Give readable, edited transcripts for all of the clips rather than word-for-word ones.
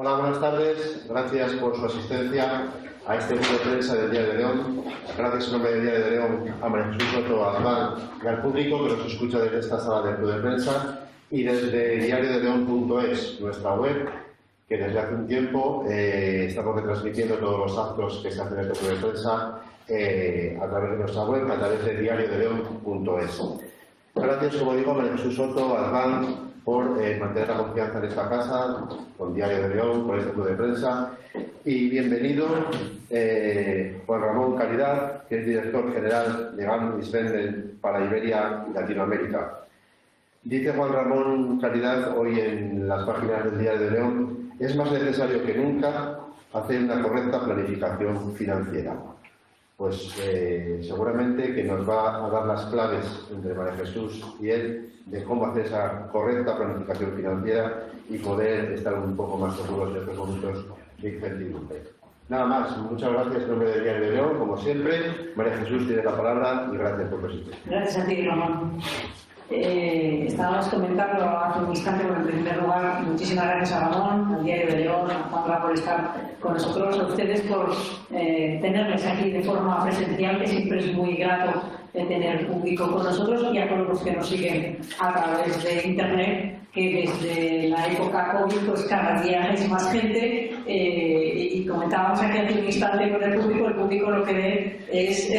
Hola, buenas tardes. Gracias por su asistencia a este grupo de prensa del Diario de León. Gracias en nombre del Diario de León a María Jesús Soto, a Adván y al público que nos escucha desde esta sala del club de prensa y desde diariodeleon.es, nuestra web, que desde hace un tiempo estamos retransmitiendo todos los actos que se hacen en este club de prensa a través de nuestra web, a través de diariodeleon.es. Gracias, como digo, a María Jesús Soto, a Adván, por mantener la confianza en esta casa, con Diario de León, con este club de prensa. Y bienvenido Juan Ramón Caridad, que es director general de Gambis Venden para Iberia y Latinoamérica. Dice Juan Ramón Caridad hoy en las páginas del Diario de León: es más necesario que nunca hacer una correcta planificación financiera. Pues seguramente que nos va a dar las claves entre María Jesús y él de cómo hacer esa correcta planificación financiera y poder estar un poco más seguros en estos momentos de incertidumbre. Nada más, muchas gracias en nombre del Diario de León, como siempre. María Jesús tiene la palabra y gracias por persistir. Gracias a ti, Ramón. Estábamos comentando hace un instante, en primer lugar, muchísimas gracias a Ramón, al Diario de León, a Juan por estar con nosotros, a ustedes por tenerles aquí de forma presencial, que siempre es muy grato tener público con nosotros, y a todos los que nos siguen a través de Internet, que desde la época COVID pues cada día es más gente, y comentábamos aquí hace un instante con el público lo que ve es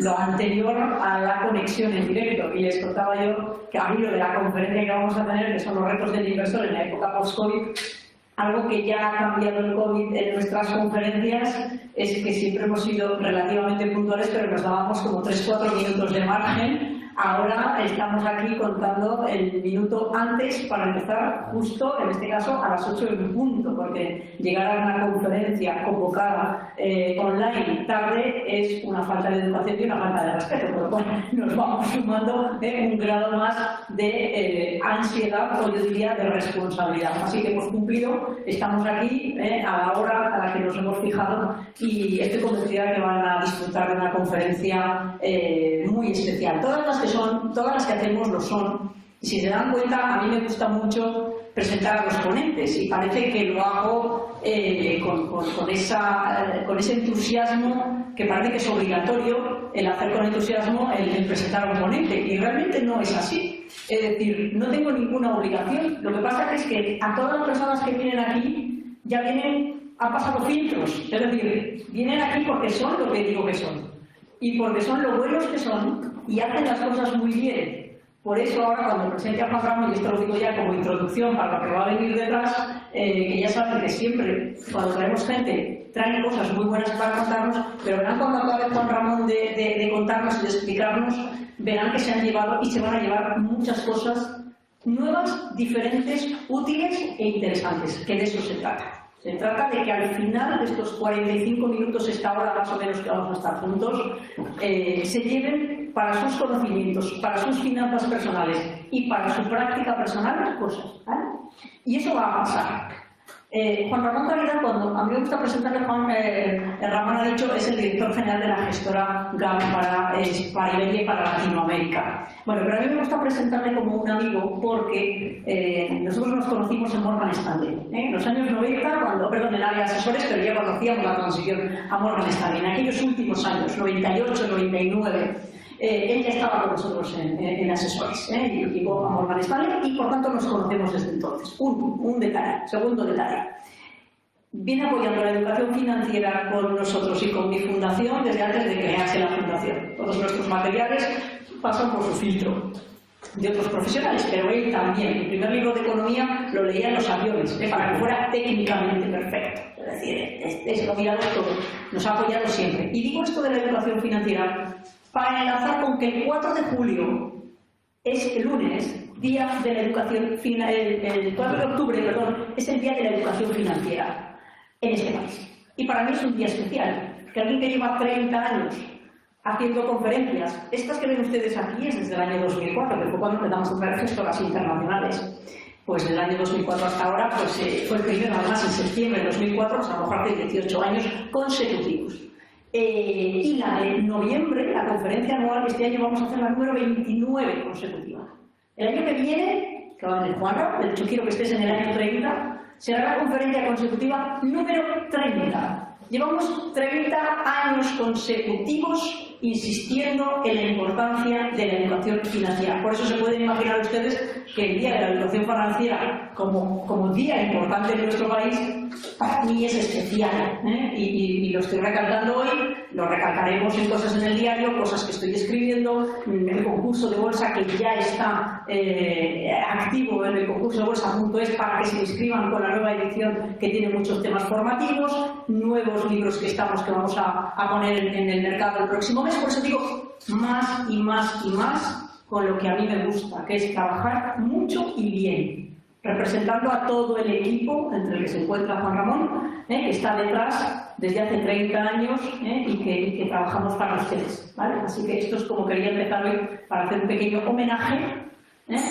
lo anterior a la conexión en directo, y les contaba yo que a mí lo de la conferencia que vamos a tener, que son los retos del inversor en la época post-COVID, algo que ya ha cambiado el COVID en nuestras conferencias es que siempre hemos sido relativamente puntuales, pero nos dábamos como 3-4 minutos de margen. Ahora estamos aquí contando el minuto antes para empezar, justo en este caso a las 8 en punto, porque llegar a una conferencia convocada online tarde es una falta de educación y una falta de respeto, pero bueno, nos vamos sumando un grado más de ansiedad, o yo diría de responsabilidad. Así que hemos cumplido, estamos aquí a la hora a la que nos hemos fijado, y estoy convencida que van a disfrutar de una conferencia muy especial. Todas las que hacemos lo son. Y si se dan cuenta, a mí me gusta mucho presentar a los ponentes, y parece que lo hago con ese entusiasmo que parece que es obligatorio el hacer con entusiasmo el presentar a un ponente, y realmente no es así. Es decir, no tengo ninguna obligación. Lo que pasa es que a todas las personas que vienen aquí ya han pasado filtros, es decir, vienen aquí porque son lo que digo que son, y porque son lo buenos que son, y hacen las cosas muy bien. Por eso ahora, cuando presente a Juan Ramón, y esto lo digo ya como introducción para lo que va a venir detrás, que ya saben que siempre, cuando traemos gente, traen cosas muy buenas para contarnos, pero verán cuando acabe Juan Ramón de contarnos y de explicarnos, verán que se han llevado y se van a llevar muchas cosas nuevas, diferentes, útiles e interesantes, que de eso se trata. Se trata de que al final de estos 45 minutos, esta hora más o menos que vamos a estar juntos, se lleven para sus conocimientos, para sus finanzas personales y para su práctica personal las cosas, ¿vale? Y eso va a pasar. Juan Ramón Caridad, cuando a mí me gusta presentarle, Ramón ha dicho, es el director general de la gestora GAM para Iberia y para Latinoamérica. Bueno, pero a mí me gusta presentarle como un amigo porque nosotros nos conocimos en Morgan Stanley. En los años 90, en el área de asesores, pero ya conocíamos la transición a Morgan Stanley. En aquellos últimos años, 98, 99, él ya estaba con nosotros en asesores, y llegó a Morgan Stanley, y por tanto nos conocemos desde entonces. Un detalle. Segundo detalle. Viene apoyando la educación financiera con nosotros y con mi fundación desde antes de crearse la fundación. Todos nuestros materiales pasan por su filtro de otros profesionales, pero él también. El primer libro de economía lo leía en los aviones, para que fuera técnicamente perfecto. Es decir, lo ha mirado todo, nos ha apoyado siempre. Y digo esto de la educación financiera para enlazar con que el 4 de julio es el lunes, día de la educación el 4 de octubre, perdón, es el día de la educación financiera en este país. Y para mí es un día especial, que alguien que lleva 30 años haciendo conferencias, estas que ven ustedes aquí es desde el año 2004, que fue cuando empezamos a traer gestoras internacionales. Pues del año 2004 hasta ahora, pues fue el primero, además en septiembre de 2004, o sea, a lo mejor hace 18 años consecutivos. Y la de noviembre, la conferencia anual, este año vamos a hacer la número 29 consecutiva. El año que viene, que va a venir Juan, de hecho quiero que estés en el año 30, será la conferencia consecutiva número 30. Llevamos 30 años consecutivos insistiendo en la importancia de la educación financiera. Por eso se pueden imaginar ustedes que el Día de la Educación Financiera, como día importante en nuestro país, para mí es especial, ¿eh? Y lo estoy recalcando hoy, lo recalcaremos en cosas en el diario, cosas que estoy escribiendo, en el concurso de bolsa que ya está activo en el concurso de bolsa.es para que se inscriban con la nueva edición que tiene muchos temas formativos, nuevos libros que vamos a poner en el mercado el próximo mes. Por eso digo más y más y más con lo que a mí me gusta, que es trabajar mucho y bien, representando a todo el equipo entre el que se encuentra Juan Ramón, que está detrás desde hace 30 años y que trabajamos para ustedes, ¿vale? Así que esto es como quería empezar hoy para hacer un pequeño homenaje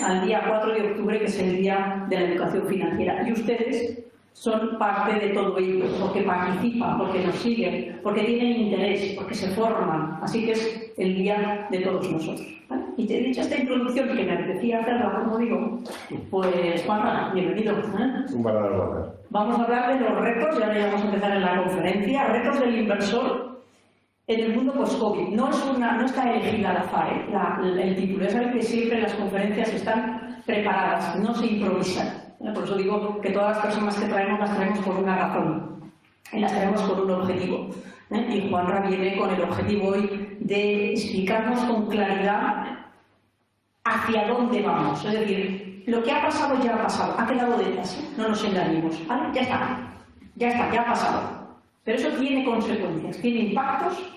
al día 4 de octubre, que es el Día de la Educación Financiera. Y ustedes son parte de todo ello, porque participan, porque nos siguen, porque tienen interés, porque se forman. Así que es el día de todos nosotros, ¿vale? Y te he dicho esta introducción que me apetecía hacerla, como digo, pues Juanra, bienvenido. Un verdadero placer. Vamos a hablar de los retos, ya vamos a empezar en la conferencia, retos del inversor en el mundo post-COVID. No está elegida al azar, el título. Ya saben que siempre las conferencias están preparadas, no se improvisan. Por eso digo que todas las personas que traemos las traemos por una razón y las traemos por un objetivo. Y Juanra viene con el objetivo hoy de explicarnos con claridad hacia dónde vamos. Es decir, lo que ha pasado ya ha pasado, ha quedado detrás, no nos engañemos, ¿vale? Ya ha pasado. Pero eso tiene consecuencias, tiene impactos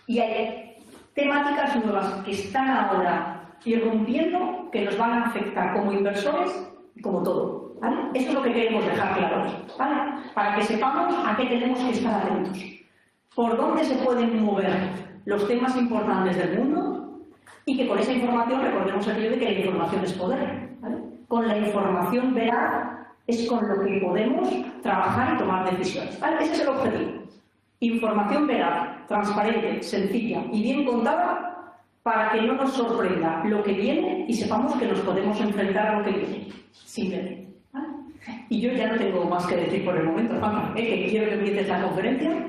y hay temáticas nuevas que están ahora irrumpiendo que nos van a afectar como inversores, como todo, ¿vale? Eso es lo que queremos dejar claro, ¿vale? Para que sepamos a qué tenemos que estar atentos, por dónde se pueden mover los temas importantes del mundo y que con esa información, recordemos aquello de que la información es poder, ¿vale? Con la información veraz es con lo que podemos trabajar y tomar decisiones, ¿vale? Ese es el objetivo. Información veraz, transparente, sencilla y bien contada, para que no nos sorprenda lo que viene y sepamos que nos podemos enfrentar a lo que viene. Simplemente. ¿Vale? Y yo ya no tengo más que decir por el momento, Juanma, que quiero que empieces la conferencia,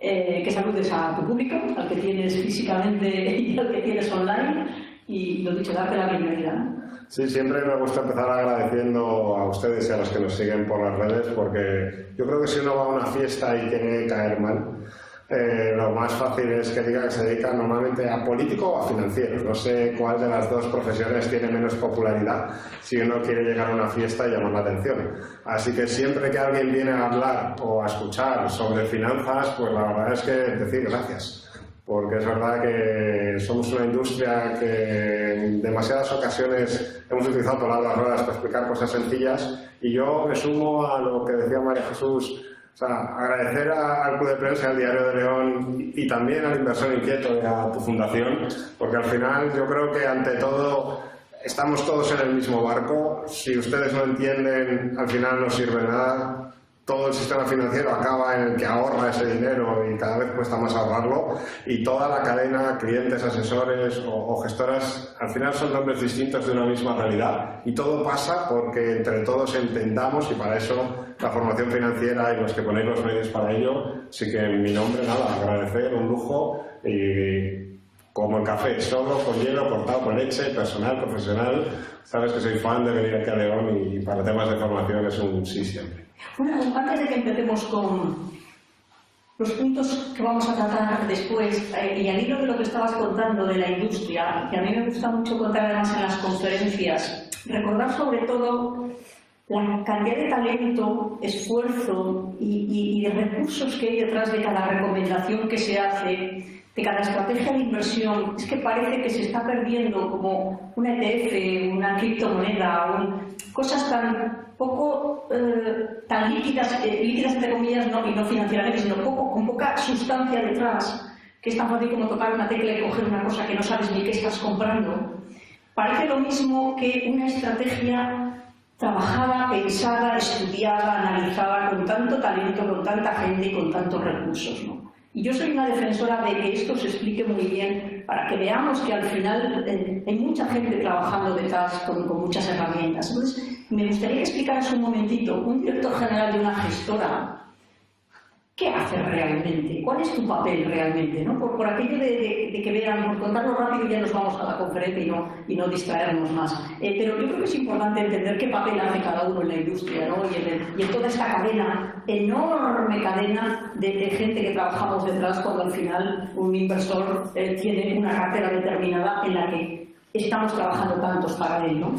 que saludes a tu público, al que tienes físicamente y al que tienes online, y lo dicho, darte la bienvenida, ¿no? Sí, siempre me gusta empezar agradeciendo a ustedes y a los que nos siguen por las redes, porque yo creo que si uno va a una fiesta y tiene que caer mal, lo más fácil es que diga que se dedica normalmente a político o a financiero. No sé cuál de las dos profesiones tiene menos popularidad si uno quiere llegar a una fiesta y llamar la atención. Así que siempre que alguien viene a hablar o a escuchar sobre finanzas, pues la verdad es que decir gracias. Porque es verdad que somos una industria que en demasiadas ocasiones hemos utilizado por las ruedas para explicar cosas sencillas, y yo me sumo a lo que decía María Jesús. O sea, agradecer al Club de Prensa, al Diario de León y también al Inversor Inquieto y a tu fundación, porque al final yo creo que ante todo estamos todos en el mismo barco. Si ustedes no entienden, al final no sirve nada. Todo el sistema financiero acaba en el que ahorra ese dinero y cada vez cuesta más ahorrarlo, y toda la cadena, clientes, asesores o gestoras, al final son nombres distintos de una misma realidad, y todo pasa porque entre todos entendamos, y para eso la formación financiera y los que ponéis los medios para ello. Así que en mi nombre, nada, agradecer, un lujo, y como el café, solo, con hielo, cortado con leche, personal, profesional. Sabes que soy fan de venir aquí a León, y para temas de formación es un sí siempre. Bueno, antes de que empecemos con los puntos que vamos a tratar después, y al hilo de lo que estabas contando de la industria, que a mí me gusta mucho contar además en las conferencias, recordar sobre todo la cantidad de talento, esfuerzo y de recursos que hay detrás de cada recomendación que se hace, de cada estrategia de inversión. Es que parece que se está perdiendo como una ETF, una criptomoneda, cosas tan poco tan líquidas entre comillas, y no financieramente, sino con poca sustancia detrás, que es tan fácil como tocar una tecla y coger una cosa que no sabes ni qué estás comprando. Parece lo mismo que una estrategia trabajada, pensada, estudiada, analizada, con tanto talento, con tanta gente y con tantos recursos, ¿no? Y yo soy una defensora de que esto se explique muy bien para que veamos que al final hay mucha gente trabajando detrás con muchas herramientas. Entonces, me gustaría que explicaras un momentito, un director general de una gestora, ¿qué hace realmente? ¿Cuál es tu papel realmente? ¿No? Por aquello de que vean, por contarlo rápido y ya nos vamos a la conferencia y no distraernos más. Pero yo creo que es importante entender qué papel hace cada uno en la industria, ¿no? y en toda esta cadena, enorme cadena de gente que trabajamos detrás cuando al final un inversor tiene una cartera determinada en la que estamos trabajando tantos para él, ¿no?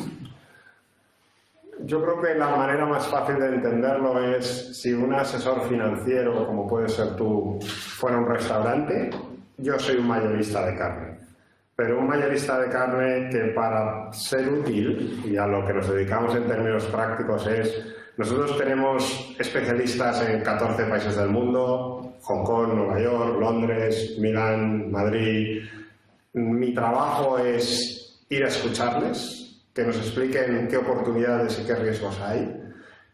Yo creo que la manera más fácil de entenderlo es si un asesor financiero, como puede ser tú, fuera un restaurante, yo soy un mayorista de carne. Pero un mayorista de carne que para ser útil, y a lo que nos dedicamos en términos prácticos es, nosotros tenemos especialistas en 14 países del mundo, Hong Kong, Nueva York, Londres, Milán, Madrid. Mi trabajo es ir a escucharles, que nos expliquen qué oportunidades y qué riesgos hay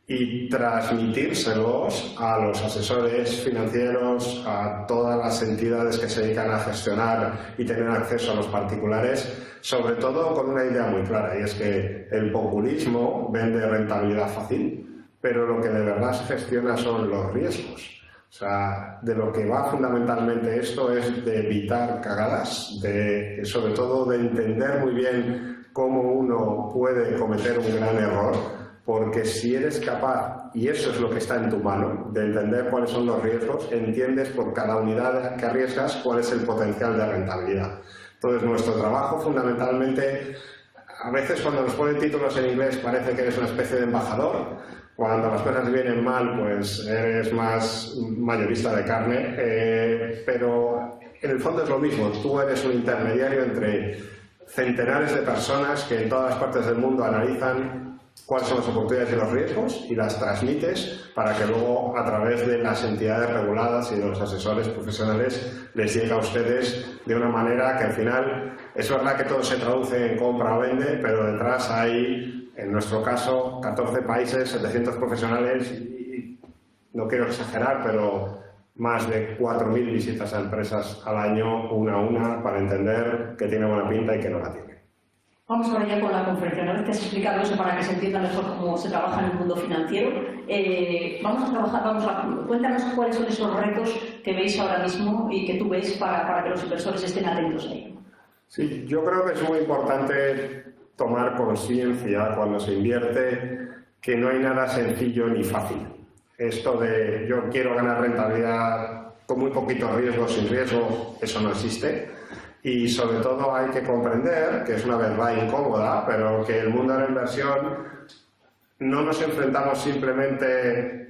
y transmitírselos a los asesores financieros, a todas las entidades que se dedican a gestionar y tener acceso a los particulares, sobre todo con una idea muy clara, y es que el populismo vende rentabilidad fácil, pero lo que de verdad se gestiona son los riesgos. O sea, de lo que va fundamentalmente esto es de evitar cagadas, sobre todo de entender muy bien cómo uno puede cometer un gran error, porque si eres capaz, y eso es lo que está en tu mano, de entender cuáles son los riesgos, entiendes por cada unidad que arriesgas cuál es el potencial de rentabilidad. Entonces, nuestro trabajo fundamentalmente, a veces cuando nos ponen títulos en inglés parece que eres una especie de embajador, cuando las cosas vienen mal pues eres más mayorista de carne, pero en el fondo es lo mismo, tú eres un intermediario entre centenares de personas que en todas las partes del mundo analizan cuáles son las oportunidades y los riesgos y las transmites para que luego a través de las entidades reguladas y de los asesores profesionales les llegue a ustedes de una manera que al final es verdad que todo se traduce en compra o vende, pero detrás hay, en nuestro caso, 14 países, 700 profesionales y no quiero exagerar, pero más de 4.000 visitas a empresas al año, una a una, para entender que tiene buena pinta y que no la tiene. Vamos ahora ya con la conferencia. Una vez que has explicado eso para que se entienda mejor cómo se trabaja en el mundo financiero, cuéntanos cuáles son esos retos que veis ahora mismo y que tú ves para que los inversores estén atentos a ello. Sí, yo creo que es muy importante tomar conciencia cuando se invierte que no hay nada sencillo ni fácil. Esto de yo quiero ganar rentabilidad con muy poquito riesgo, sin riesgo, eso no existe. Y sobre todo hay que comprender, que es una verdad incómoda, pero que el mundo de la inversión no nos enfrentamos simplemente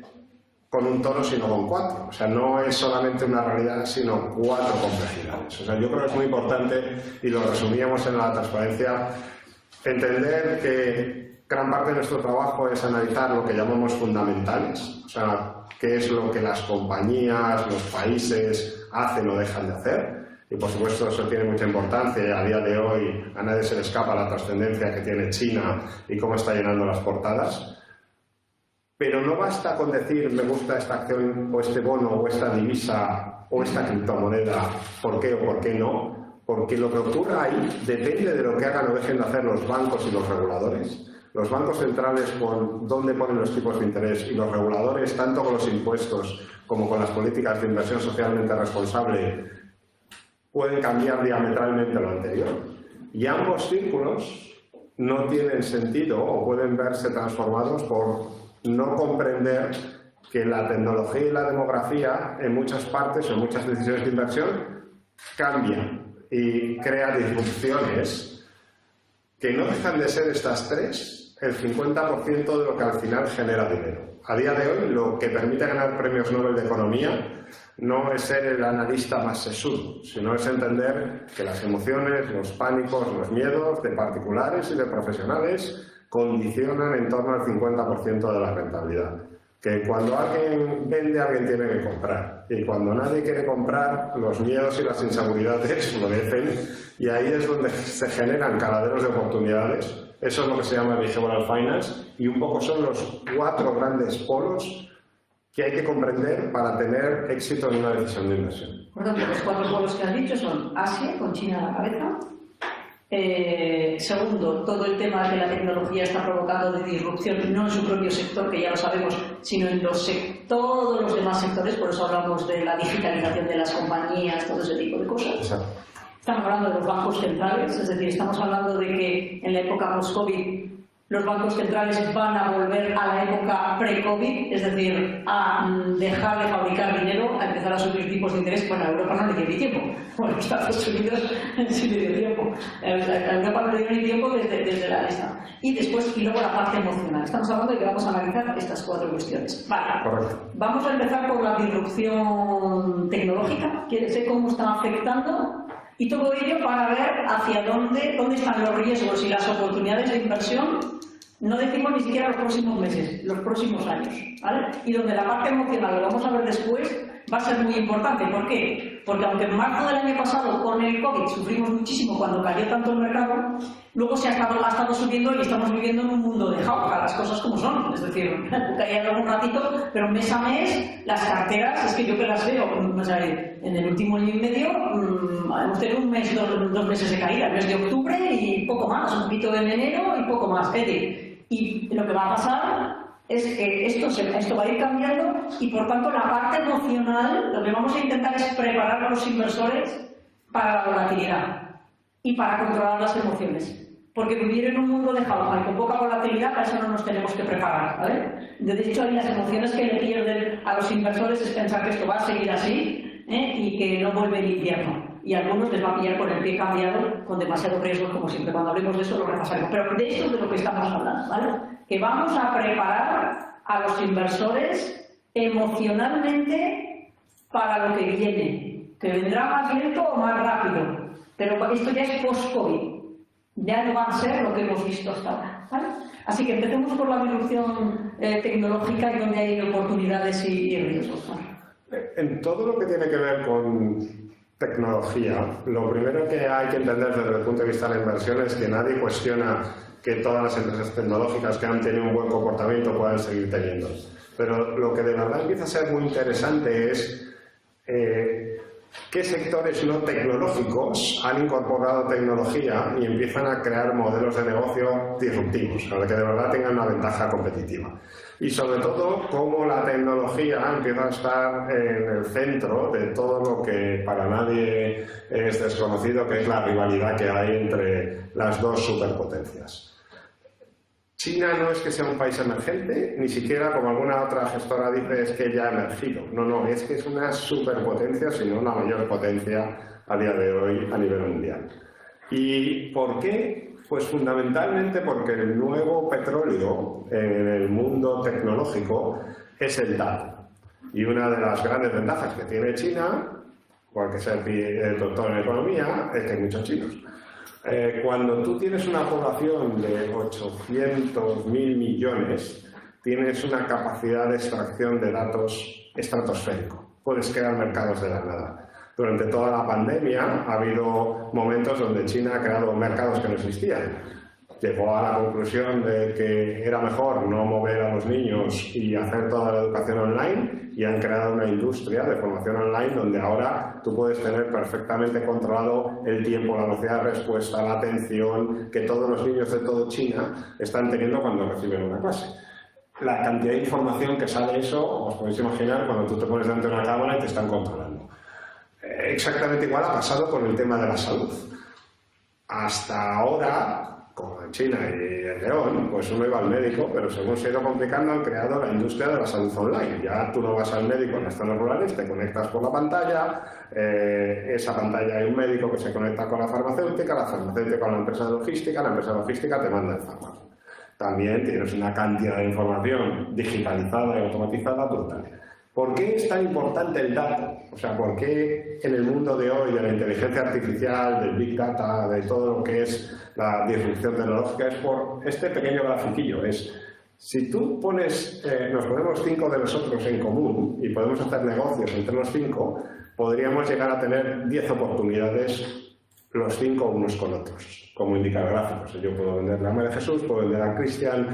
con un toro, sino con 4. O sea, no es solamente una realidad, sino 4 complejidades. O sea, yo creo que es muy importante, y lo resumíamos en la transparencia, entender que gran parte de nuestro trabajo es analizar lo que llamamos fundamentales, o sea, qué es lo que las compañías, los países hacen o dejan de hacer. Y por supuesto eso tiene mucha importancia y a día de hoy a nadie se le escapa la trascendencia que tiene China y cómo está llenando las portadas. Pero no basta con decir me gusta esta acción o este bono o esta divisa o esta criptomoneda, por qué o por qué no, porque lo que ocurra ahí depende de lo que hagan o dejen de hacer los bancos y los reguladores. Los bancos centrales con dónde ponen los tipos de interés y los reguladores, tanto con los impuestos como con las políticas de inversión socialmente responsable, pueden cambiar diametralmente lo anterior. Y ambos círculos no tienen sentido o pueden verse transformados por no comprender que la tecnología y la demografía en muchas partes o en muchas decisiones de inversión cambian y crean disrupciones que no dejan de ser estas 3 el 50% de lo que al final genera dinero. A día de hoy lo que permite ganar premios Nobel de Economía no es ser el analista más sesudo, sino es entender que las emociones, los pánicos, los miedos de particulares y de profesionales condicionan en torno al 50% de la rentabilidad. Que cuando alguien vende, alguien tiene que comprar. Y cuando nadie quiere comprar, los miedos y las inseguridades florecen y ahí es donde se generan caladeros de oportunidades. Eso es lo que se llama behavioral finance y un poco son los 4 grandes polos que hay que comprender para tener éxito en una decisión de inversión? Por ejemplo, los 4 polos que has dicho son Asia, con China a la cabeza. Segundo, todo el tema de la tecnología está provocando de disrupción, no en su propio sector, que ya lo sabemos, sino en todos los demás sectores. Por eso hablamos de la digitalización de las compañías, todo ese tipo de cosas. Exacto. Estamos hablando de los bancos centrales, es decir, estamos hablando de que en la época post-COVID los bancos centrales van a volver a la época pre-COVID, es decir, a dejar de fabricar dinero, a empezar a subir tipos de interés. Bueno, a Europa no le dio ni tiempo, bueno, Estados Unidos sí le dio tiempo, a Europa no le dio ni tiempo desde la lista. Y luego la parte emocional. Estamos hablando de que vamos a analizar estas 4 cuestiones. Vale. Correcto. Vamos a empezar por la disrupción tecnológica, que sé cómo está afectando. Y todo ello para ver hacia dónde están los riesgos y las oportunidades de inversión. No decimos ni siquiera los próximos meses, los próximos años, ¿vale? Y donde la parte emocional, lo vamos a ver después, va a ser muy importante. ¿Por qué? Porque aunque en marzo del año pasado con el COVID sufrimos muchísimo cuando cayó tanto el mercado, luego ha estado subiendo y estamos viviendo en un mundo de jauja, las cosas como son. Es decir, caían un ratito, pero mes a mes las carteras, es que yo que las veo, o sea, en el último año y medio hemos tenido un mes, 2 meses de caída, el mes de octubre y poco más, un poquito en enero y poco más. Y lo que va a pasar es que esto va a ir cambiando y por tanto la parte emocional, lo que vamos a intentar es preparar a los inversores para la volatilidad y para controlar las emociones. Porque vivir en un mundo de jauja y con poca volatilidad, para eso no nos tenemos que preparar, ¿vale? De hecho, hay las emociones que le pierden a los inversores es pensar que esto va a seguir así y que no vuelve el invierno. Y a algunos les va a pillar con el pie cambiado, con demasiado riesgo, como siempre. Cuando hablemos de eso lo repasaremos. Pero de esto es de lo que estamos hablando, ¿vale? Que vamos a preparar a los inversores emocionalmente para lo que viene, que vendrá más lento o más rápido. Pero esto ya es post-COVID. Ya no va a ser lo que hemos visto hasta ahora, ¿vale? Así que empecemos por la disrupción tecnológica y donde hay oportunidades y riesgos, ¿vale? En todo lo que tiene que ver con tecnología, lo primero que hay que entender desde el punto de vista de la inversión es que nadie cuestiona que todas las empresas tecnológicas que han tenido un buen comportamiento puedan seguir teniendo. Pero lo que de verdad empieza a ser muy interesante es qué sectores no tecnológicos han incorporado tecnología y empiezan a crear modelos de negocio disruptivos, para que de verdad tengan una ventaja competitiva. Y sobre todo, cómo la tecnología empieza a estar en el centro de todo lo que para nadie es desconocido, que es la rivalidad que hay entre las 2 superpotencias. China no es que sea un país emergente, ni siquiera, como alguna otra gestora dice, es que ya ha emergido. No, es que es una superpotencia, sino una mayor potencia a día de hoy a nivel mundial. ¿Y por qué? Pues fundamentalmente porque el nuevo petróleo en el mundo tecnológico es el dato. Y una de las grandes ventajas que tiene China, porque sea el doctor en economía, es que hay muchos chinos. Cuando tú tienes una población de 800.000 millones, tienes una capacidad de extracción de datos estratosférico. Puedes crear mercados de la nada. Durante toda la pandemia ha habido momentos donde China ha creado mercados que no existían. Llegó a la conclusión de que era mejor no mover a los niños y hacer toda la educación online, y han creado una industria de formación online donde ahora tú puedes tener perfectamente controlado el tiempo, la velocidad de respuesta, la atención que todos los niños de todo China están teniendo cuando reciben una clase. La cantidad de información que sale eso, os podéis imaginar cuando tú te pones delante de una cámara y te están controlando. Exactamente igual ha pasado con el tema de la salud. Hasta ahora, como en China y en León, pues uno iba al médico, pero según se ha ido complicando han creado la industria de la salud online. Ya tú no vas al médico en las zonas rurales, te conectas por la pantalla, esa pantalla hay un médico que se conecta con la farmacéutica con la empresa de logística te manda el fármaco. También tienes una cantidad de información digitalizada y automatizada brutal. ¿Por qué es tan importante el dato? O sea, ¿por qué en el mundo de hoy de la inteligencia artificial, del Big Data, de todo lo que es la disrupción tecnológica? Es por este pequeño grafiquillo. Si tú nos ponemos 5 de nosotros en común y podemos hacer negocios entre los 5, podríamos llegar a tener 10 oportunidades los 5 unos con otros. como indica el gráfico. Si yo puedo vender a María Jesús, puedo vender a Cristian,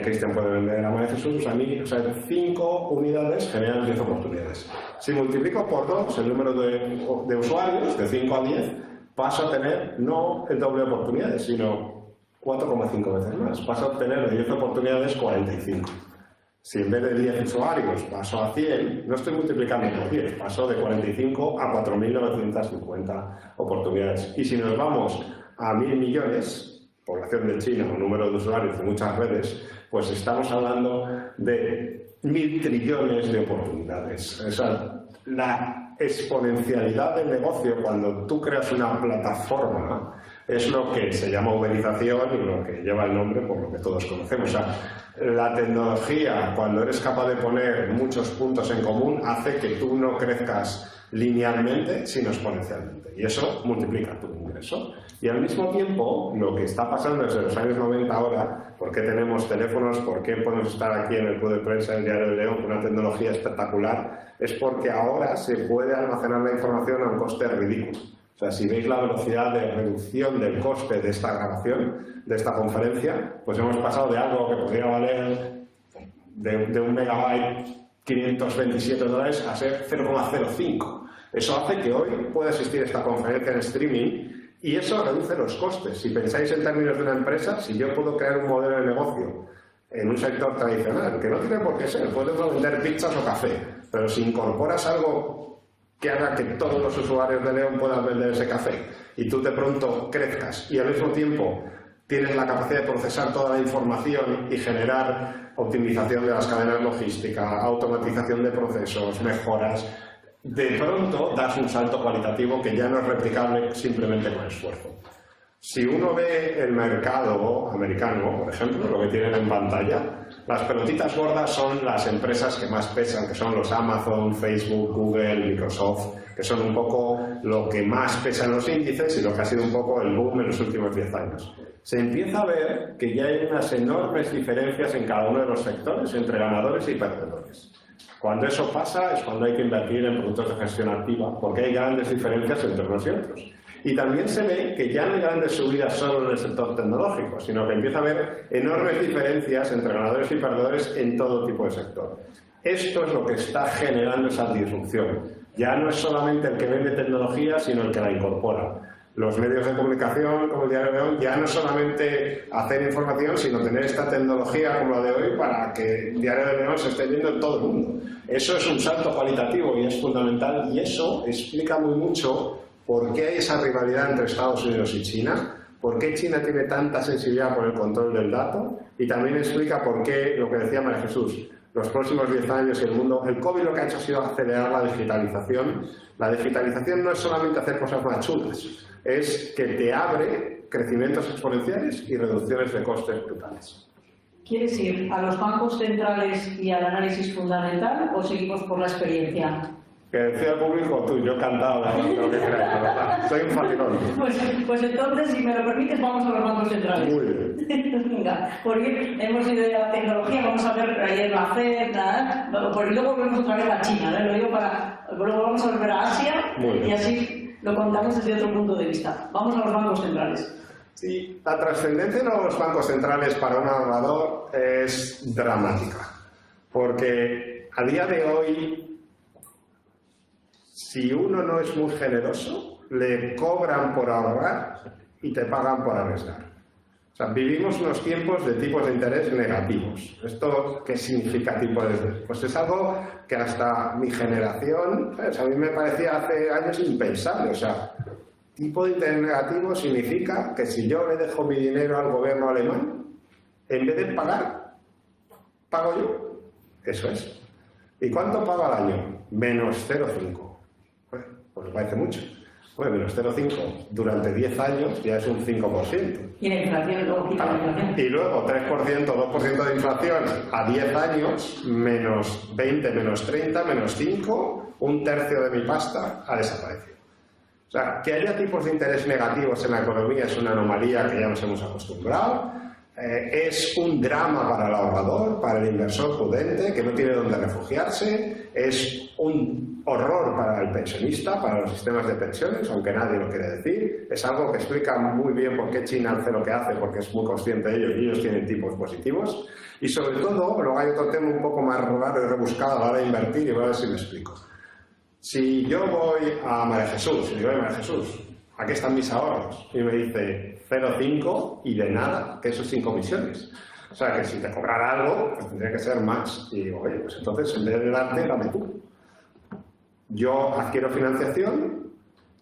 Cristian puede vender a María Jesús, a mí, o sea, 5 unidades generan 10 oportunidades. Si multiplico por 2 el número de usuarios, de 5 a 10, paso a tener no el doble de oportunidades, sino 4,5 veces más. Paso a obtener de 10 oportunidades 45. Si en vez de 10 usuarios paso a 100, no estoy multiplicando por 10, paso de 45 a 4.950 oportunidades. Y si nos vamos a 1.000 millones, población de China o número de usuarios de muchas redes, pues estamos hablando de 1.000 trillones de oportunidades. O sea, la exponencialidad del negocio cuando tú creas una plataforma es lo que se llama uberización y lo que lleva el nombre por lo que todos conocemos. O sea, la tecnología, cuando eres capaz de poner muchos puntos en común, hace que tú no crezcas linealmente, sino exponencialmente. Y eso multiplica tu ingreso. Y al mismo tiempo, lo que está pasando desde los años 90 ahora, ¿por qué tenemos teléfonos? ¿Por qué podemos estar aquí en el Club de Prensa del Diario de León con una tecnología espectacular? Es porque ahora se puede almacenar la información a un coste ridículo. O sea, si veis la velocidad de reducción del coste de esta grabación, de esta conferencia, pues hemos pasado de algo que podría valer de 1 megabyte $527 a ser 0,05. Eso hace que hoy pueda existir esta conferencia en streaming y eso reduce los costes. Si pensáis en términos de una empresa, si yo puedo crear un modelo de negocio en un sector tradicional, que no tiene por qué ser, puedes vender pizzas o café, pero si incorporas algo que haga que todos los usuarios de León puedan vender ese café y tú de pronto crezcas y al mismo tiempo tienes la capacidad de procesar toda la información y generar optimización de las cadenas logísticas, automatización de procesos, mejoras, de pronto das un salto cualitativo que ya no es replicable simplemente con esfuerzo. Si uno ve el mercado americano, por ejemplo, lo que tienen en pantalla, las pelotitas gordas son las empresas que más pesan, que son los Amazon, Facebook, Google, Microsoft, que son un poco lo que más pesa en los índices y lo que ha sido un poco el boom en los últimos 10 años. Se empieza a ver que ya hay unas enormes diferencias en cada uno de los sectores entre ganadores y perdedores. Cuando eso pasa es cuando hay que invertir en productos de gestión activa, porque hay grandes diferencias entre unos y otros. Y también se ve que ya no hay grandes subidas solo en el sector tecnológico, sino que empieza a haber enormes diferencias entre ganadores y perdedores en todo tipo de sector. Esto es lo que está generando esa disrupción. Ya no es solamente el que vende tecnología, sino el que la incorpora. Los medios de comunicación, como el Diario de León, ya no solamente hacer información, sino tener esta tecnología como la de hoy para que el Diario de León se esté viendo en todo el mundo. Eso es un salto cualitativo y es fundamental, y eso explica muy mucho por qué hay esa rivalidad entre Estados Unidos y China, por qué China tiene tanta sensibilidad por el control del dato, y también explica por qué, lo que decía María Jesús, los próximos 10 años el mundo, el COVID lo que ha hecho ha sido acelerar la digitalización. La digitalización no es solamente hacer cosas más chulas, es que te abre crecimientos exponenciales y reducciones de costes brutales. ¿Quieres ir a los bancos centrales y al análisis fundamental o seguimos por la experiencia? Que decía el público, tú, yo encantado de lo que queráis, ¿verdad? Soy un facilón. Pues entonces, si me lo permites, vamos a los bancos centrales. Muy bien. Venga, porque hemos ido de la tecnología, vamos a ver ayer la FED, y luego volvemos otra vez a China, lo digo luego vamos a volver a Asia y así lo contamos desde otro punto de vista. Vamos a los bancos centrales. Sí, la trascendencia de los bancos centrales para un ahorrador es dramática, porque a día de hoy, si uno no es muy generoso, le cobran por ahorrar y te pagan por arriesgar. O sea, vivimos unos tiempos de tipos de interés negativos. ¿Esto qué significa tipo de interés? Pues es algo que hasta mi generación, ¿sabes? A mí me parecía hace años impensable. O sea, tipo de interés negativo significa que si yo le dejo mi dinero al gobierno alemán, en vez de pagar, pago yo. Eso es. ¿Y cuánto pago al año? Menos 0,5. Pues me parece mucho. Bueno, menos 0,5 durante 10 años ya es un 5%. Y la inflación, luego quita la inflación. Y luego 3%, 2% de inflación a 10 años, menos 20, menos 30, menos 5, un tercio de mi pasta ha desaparecido. O sea, que haya tipos de interés negativos en la economía es una anomalía que ya nos hemos acostumbrado. Es un drama para el ahorrador, para el inversor prudente que no tiene dónde refugiarse. Es un horror para el pensionista, para los sistemas de pensiones, aunque nadie lo quiere decir. Es algo que explica muy bien por qué China hace lo que hace, porque es muy consciente de ello y ellos tienen tipos positivos. Y sobre todo, luego hay otro tema un poco más raro y rebuscado a la hora de invertir, y voy a ver si me explico. Si yo voy a María Jesús, y digo, María Jesús, aquí están mis ahorros, y me dice 0,5 y de nada, que eso sin comisiones. O sea, que si te cobrara algo, pues tendría que ser más. Y digo, oye, pues entonces en vez de darte, dame tú. Yo adquiero financiación,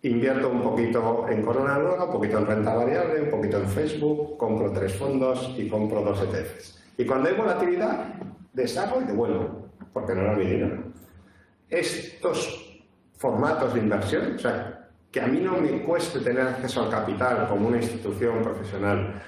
invierto un poquito en Corona Nueva, un poquito en renta variable, un poquito en Facebook, compro 3 fondos y compro 2 ETFs. Y cuando hay volatilidad, deshago y devuelvo, porque no era mi dinero. Estos formatos de inversión, o sea, que a mí no me cueste tener acceso al capital como una institución profesional,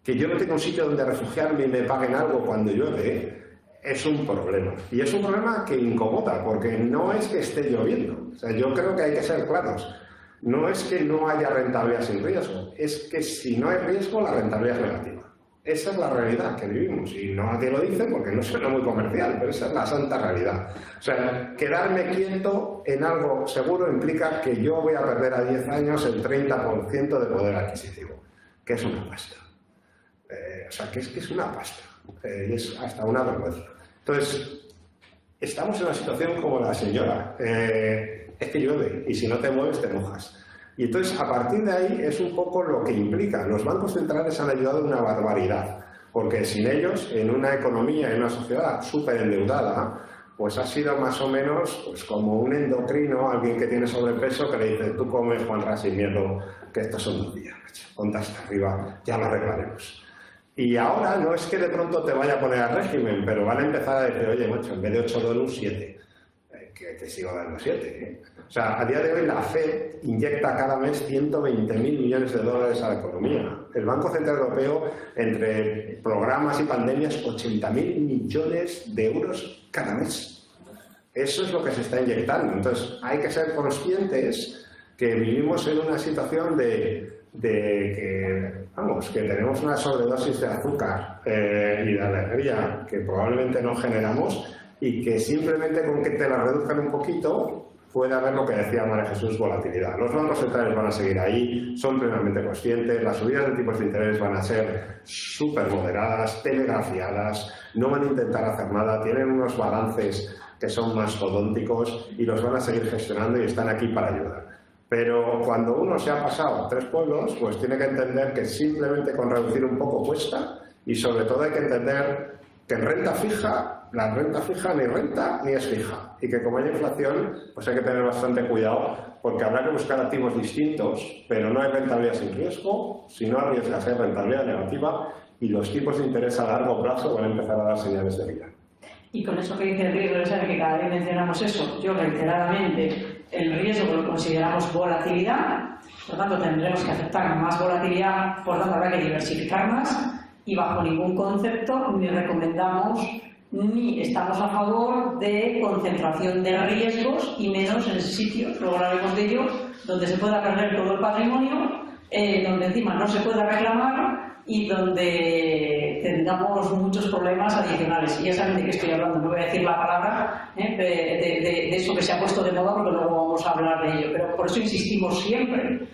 que yo no tenga un sitio donde refugiarme y me paguen algo cuando llueve, es un problema. Y es un problema que incomoda, porque no es que esté lloviendo. O sea, yo creo que hay que ser claros. No es que no haya rentabilidad sin riesgo, es que si no hay riesgo, la rentabilidad es negativa. Esa es la realidad que vivimos, y no nadie lo dice porque no suena muy comercial, pero esa es la santa realidad. O sea, quedarme quieto en algo seguro implica que yo voy a perder a 10 años el 30% de poder adquisitivo, que es una pasta. O sea, que es una pasta, y es hasta una vergüenza. Entonces, estamos en una situación como la señora, es que llueve, y si no te mueves te mojas. Y entonces, a partir de ahí, es un poco lo que implica. Los bancos centrales han ayudado una barbaridad, porque sin ellos, en una economía, en una sociedad súper endeudada, pues ha sido más o menos pues, como un endocrino, alguien que tiene sobrepeso, que le dice, tú comes, Juanra, sin miedo, que estos son 2 días, ponte hasta arriba, ya lo arreglaremos. Y ahora no es que de pronto te vaya a poner al régimen, pero van a empezar a decir, oye, macho, en vez de 8 donuts, 7. Que te sigo dando 7. O sea, a día de hoy la FED inyecta cada mes 120.000 millones de dólares a la economía. El Banco Central Europeo, entre programas y pandemias, 80.000 millones de euros cada mes. Eso es lo que se está inyectando. Entonces, hay que ser conscientes que vivimos en una situación de que, vamos, que tenemos una sobredosis de azúcar y de alegría que probablemente no generamos, y que simplemente con que te la reduzcan un poquito puede haber lo que decía María Jesús, volatilidad. Los bancos centrales van a seguir ahí, son plenamente conscientes, las subidas de tipos de interés van a ser súper moderadas, telegrafiadas, no van a intentar hacer nada, tienen unos balances que son mastodónticos y los van a seguir gestionando y están aquí para ayudar. Pero cuando uno se ha pasado 3 pueblos, pues tiene que entender que simplemente con reducir un poco cuesta, y sobre todo hay que entender que en renta fija, la renta fija ni renta ni es fija, y que como hay inflación, pues hay que tener bastante cuidado, porque habrá que buscar activos distintos, pero no hay rentabilidad sin riesgo. Si no arriesgas, hay rentabilidad negativa, y los tipos de interés a largo plazo van a empezar a dar señales de vida. Y con eso que dice el riesgo, sabe que cada vez mencionamos eso, yo reiteradamente, el riesgo lo consideramos volatilidad, por lo tanto tendremos que aceptar más volatilidad, por lo tanto habrá que diversificar más, y bajo ningún concepto ni recomendamos ni estamos a favor de concentración de riesgos, y menos en sitios, luego hablaremos de ello, donde se pueda perder todo el patrimonio, donde encima no se pueda reclamar y donde tengamos muchos problemas adicionales. Y ya saben de qué estoy hablando, no voy a decir la palabra de eso que se ha puesto de moda, porque luego vamos a hablar de ello. Pero por eso insistimos siempre,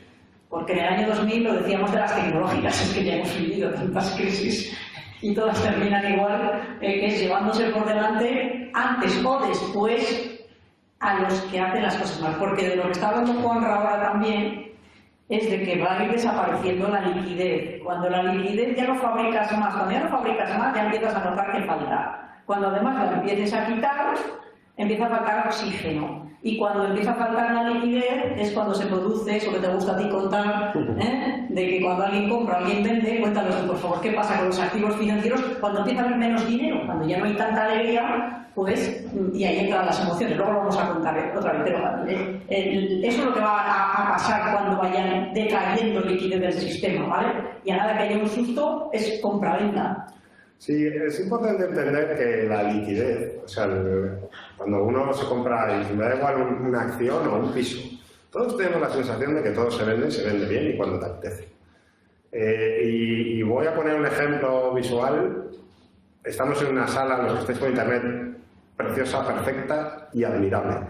porque en el año 2000 lo decíamos de las tecnológicas, es que ya hemos vivido tantas crisis y todas terminan igual, que es llevándose por delante antes o después a los que hacen las cosas mal. Porque de lo que está hablando Juanra ahora también es de que va a ir desapareciendo la liquidez. Cuando la liquidez ya no fabricas más, cuando ya no fabricas más, ya empiezas a notar que falta. Cuando además la empieces a quitar, empieza a faltar oxígeno. Y cuando empieza a faltar la liquidez es cuando se produce eso que te gusta a ti contar, de que cuando alguien compra, alguien vende. Cuéntanos, por favor, qué pasa con los activos financieros cuando empieza a haber menos dinero, cuando ya no hay tanta alegría, pues, y ahí entran las emociones. Luego lo vamos a contar otra vez, pero eso es lo que va a pasar cuando vayan decayendo liquidez del sistema, ¿vale? Y a nada que haya un susto es compra-venta. Sí, es importante entender que la liquidez, o sea, cuando uno se compra, y me da igual una acción o un piso, todos tenemos la sensación de que todo se vende bien y cuando te apetece. Y voy a poner un ejemplo visual. Estamos en una sala, los que estéis por internet, preciosa, perfecta y admirable.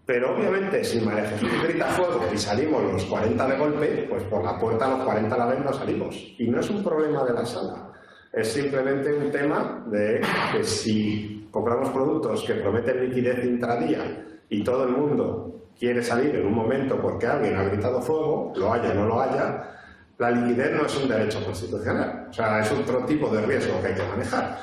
Pero obviamente si María Jesús grita fuego y salimos los 40 de golpe, pues por la puerta los 40 a la vez no salimos. Y no es un problema de la sala, es simplemente un tema de que si compramos productos que prometen liquidez intradía y todo el mundo quiere salir en un momento porque alguien ha gritado fuego, lo haya o no lo haya, la liquidez no es un derecho constitucional. O sea, es otro tipo de riesgo que hay que manejar.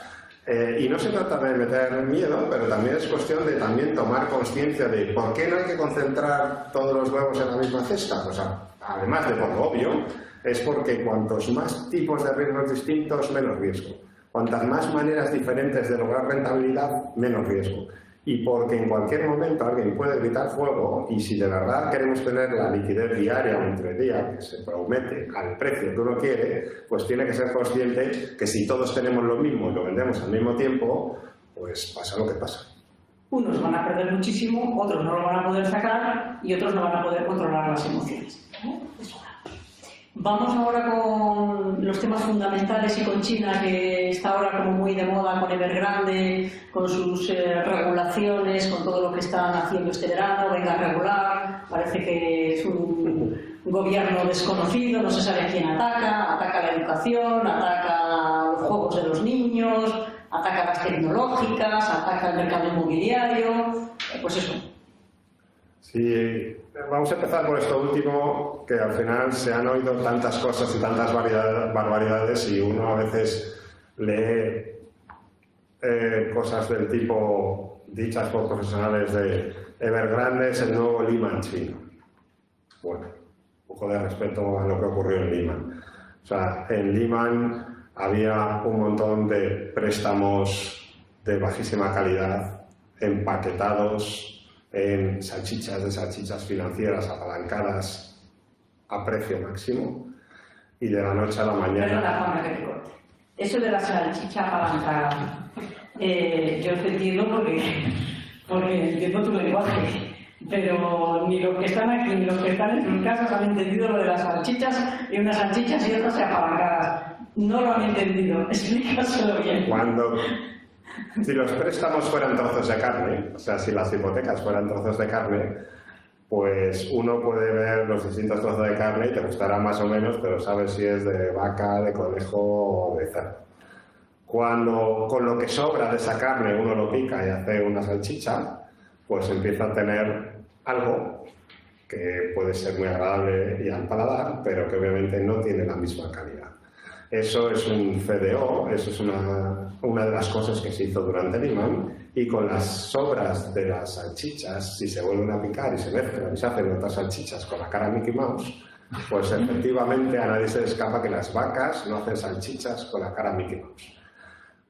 Y no se trata de meter miedo, pero también es cuestión de también tomar conciencia de por qué no hay que concentrar todos los huevos en la misma cesta. O sea, además de por lo obvio, es porque cuantos más tipos de riesgos distintos, menos riesgo. Cuantas más maneras diferentes de lograr rentabilidad, menos riesgo. Y porque en cualquier momento alguien puede gritar fuego y si de verdad queremos tener la liquidez diaria o entre día que se promete al precio que uno quiere, pues tiene que ser consciente que si todos tenemos lo mismo y lo vendemos al mismo tiempo, pues pasa lo que pasa. Unos van a perder muchísimo, otros no lo van a poder sacar y otros no van a poder controlar las emociones. Vamos ahora con los temas fundamentales y con China, que está ahora como muy de moda con Evergrande, con sus regulaciones, con todo lo que están haciendo este verano, venga a regular, parece que es un gobierno desconocido, no se sabe a quién ataca, ataca la educación, ataca los juegos de los niños, ataca las tecnológicas, ataca el mercado inmobiliario, pues eso. Sí, vamos a empezar por esto último, que al final se han oído tantas cosas y tantas barbaridades y uno a veces lee cosas del tipo dichas por profesionales de Evergrande es el nuevo Lehman chino. Bueno, un poco de respeto a lo que ocurrió en Lehman. O sea, en Lehman había un montón de préstamos de bajísima calidad, empaquetados en salchichas de salchichas financieras apalancadas a precio máximo y de la noche a la mañana... Perdona, Juana, que te corte. Eso de la salchicha apalancada, yo te entiendo porque entiendo tu lenguaje, pero ni los que están aquí ni los que están en sus casas han entendido lo de las salchichas y unas salchichas y otras apalancadas. No lo han entendido, explícaselo bien. Si los préstamos fueran trozos de carne, o sea, si las hipotecas fueran trozos de carne, pues uno puede ver los distintos trozos de carne y te gustará más o menos, pero sabes si es de vaca, de conejo o de cerdo. Cuando con lo que sobra de esa carne uno lo pica y hace una salchicha, pues empieza a tener algo que puede ser muy agradable y al paladar, pero que obviamente no tiene la misma calidad. Eso es un CDO, eso es una de las cosas que se hizo durante Lehman, y con las sobras de las salchichas, si se vuelven a picar y se mezclan y se hacen otras salchichas con la cara Mickey Mouse, pues efectivamente a nadie se le escapa que las vacas no hacen salchichas con la cara Mickey Mouse.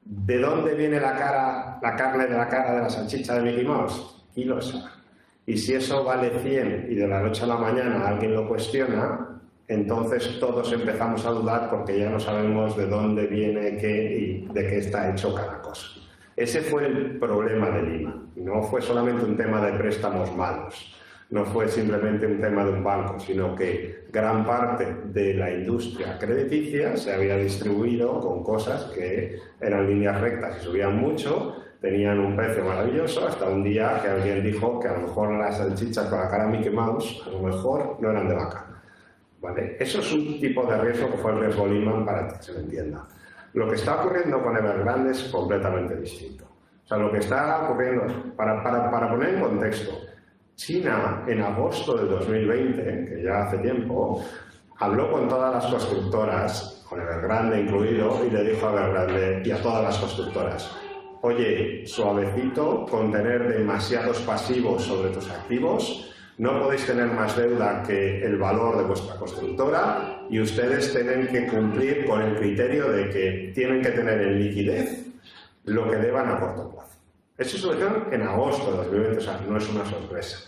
¿De dónde viene la carne de la cara de la salchicha de Mickey Mouse? Kilosa. Y si eso vale 100 y de la noche a la mañana alguien lo cuestiona, entonces todos empezamos a dudar porque ya no sabemos de dónde viene qué y de qué está hecho cada cosa. Ese fue el problema de Lehman. No fue solamente un tema de préstamos malos, no fue simplemente un tema de un banco, sino que gran parte de la industria crediticia se había distribuido con cosas que eran líneas rectas y subían mucho, tenían un precio maravilloso, hasta un día que alguien dijo que a lo mejor las salchichas con la cara Mickey Mouse a lo mejor no eran de vaca. ¿Vale? Eso es un tipo de riesgo que fue el riesgo Lehman, para que se lo entienda. Lo que está ocurriendo con Evergrande es completamente distinto. O sea, lo que está ocurriendo, para poner en contexto, China en agosto de 2020, que ya hace tiempo, habló con todas las constructoras, con Evergrande incluido, y le dijo a Evergrande y a todas las constructoras: oye, suavecito con tener demasiados pasivos sobre tus activos. No podéis tener más deuda que el valor de vuestra constructora y ustedes tienen que cumplir con el criterio de que tienen que tener en liquidez lo que deban a corto plazo. Eso se lo dijeron en agosto de 2020, o sea, no es una sorpresa.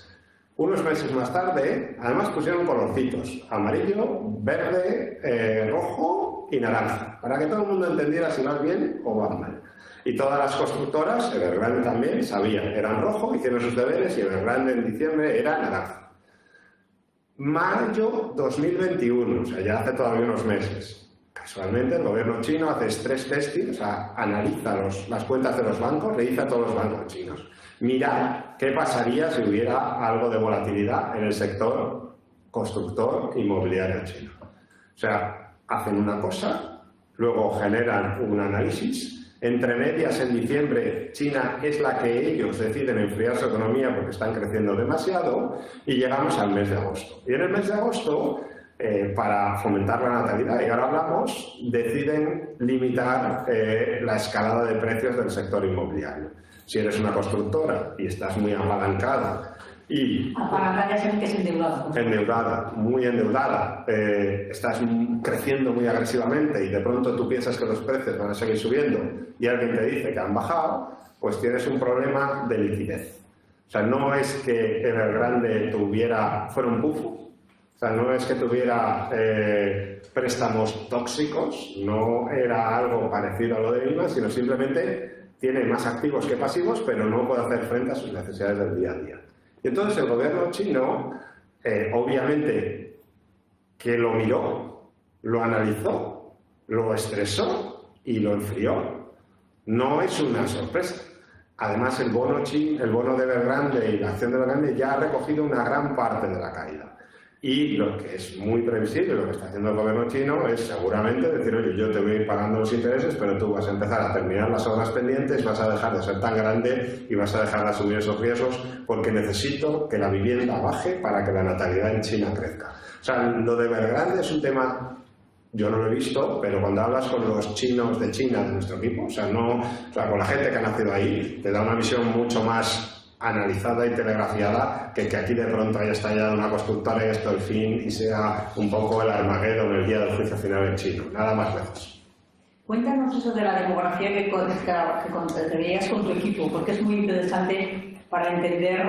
Unos meses más tarde, además pusieron colorcitos: amarillo, verde, rojo y naranja, para que todo el mundo entendiera si vas bien o vas mal. Y todas las constructoras, Evergrande también, sabían, eran rojo, hicieron sus deberes, y Evergrande en diciembre era naranja. Mayo 2021, o sea, ya hace todavía unos meses, Casualmente, el gobierno chino hace stress testing, o sea, analiza las cuentas de los bancos, le dice a todos los bancos chinos: mira qué pasaría si hubiera algo de volatilidad en el sector constructor inmobiliario chino. O sea, hacen una cosa, luego generan un análisis. Entre medias, en diciembre, China es la que ellos deciden enfriar su economía porque están creciendo demasiado, y llegamos al mes de agosto. Y en el mes de agosto, para fomentar la natalidad, y ahora hablamos, deciden limitar la escalada de precios del sector inmobiliario. Si eres una constructora y estás muy apalancada y... Apalancada es el que es endeudado. Endeudada, muy endeudada, estás creciendo muy agresivamente y de pronto tú piensas que los precios van a seguir subiendo y alguien te dice que han bajado, pues tienes un problema de liquidez. O sea, no es que Evergrande fuera un bufo, o sea, no es que tuviera préstamos tóxicos, no era algo parecido a lo de Lima, sino simplemente tiene más activos que pasivos, pero no puede hacer frente a sus necesidades del día a día. Y entonces el gobierno chino, obviamente, que lo miró, lo analizó, lo estresó y lo enfrió. No es una sorpresa. Además, el bono de Evergrande y la acción de Evergrande ya ha recogido una gran parte de la caída. Y lo que es muy previsible, lo que está haciendo el gobierno chino, es seguramente decir: oye, yo te voy a ir pagando los intereses, pero tú vas a empezar a terminar las obras pendientes, vas a dejar de ser tan grande y vas a dejar de asumir esos riesgos, porque necesito que la vivienda baje para que la natalidad en China crezca. O sea, lo de Evergrande es un tema, yo no lo he visto, pero cuando hablas con los chinos de China, de nuestro equipo, o sea, con la gente que ha nacido ahí, te da una visión mucho más analizada y telegrafiada que aquí de pronto haya estallado una constructora y esto el fin y sea un poco el Armagedón el día del juicio final en chino, nada más lejos. Cuéntanos eso de la demografía que veías con tu equipo, porque es muy interesante para entender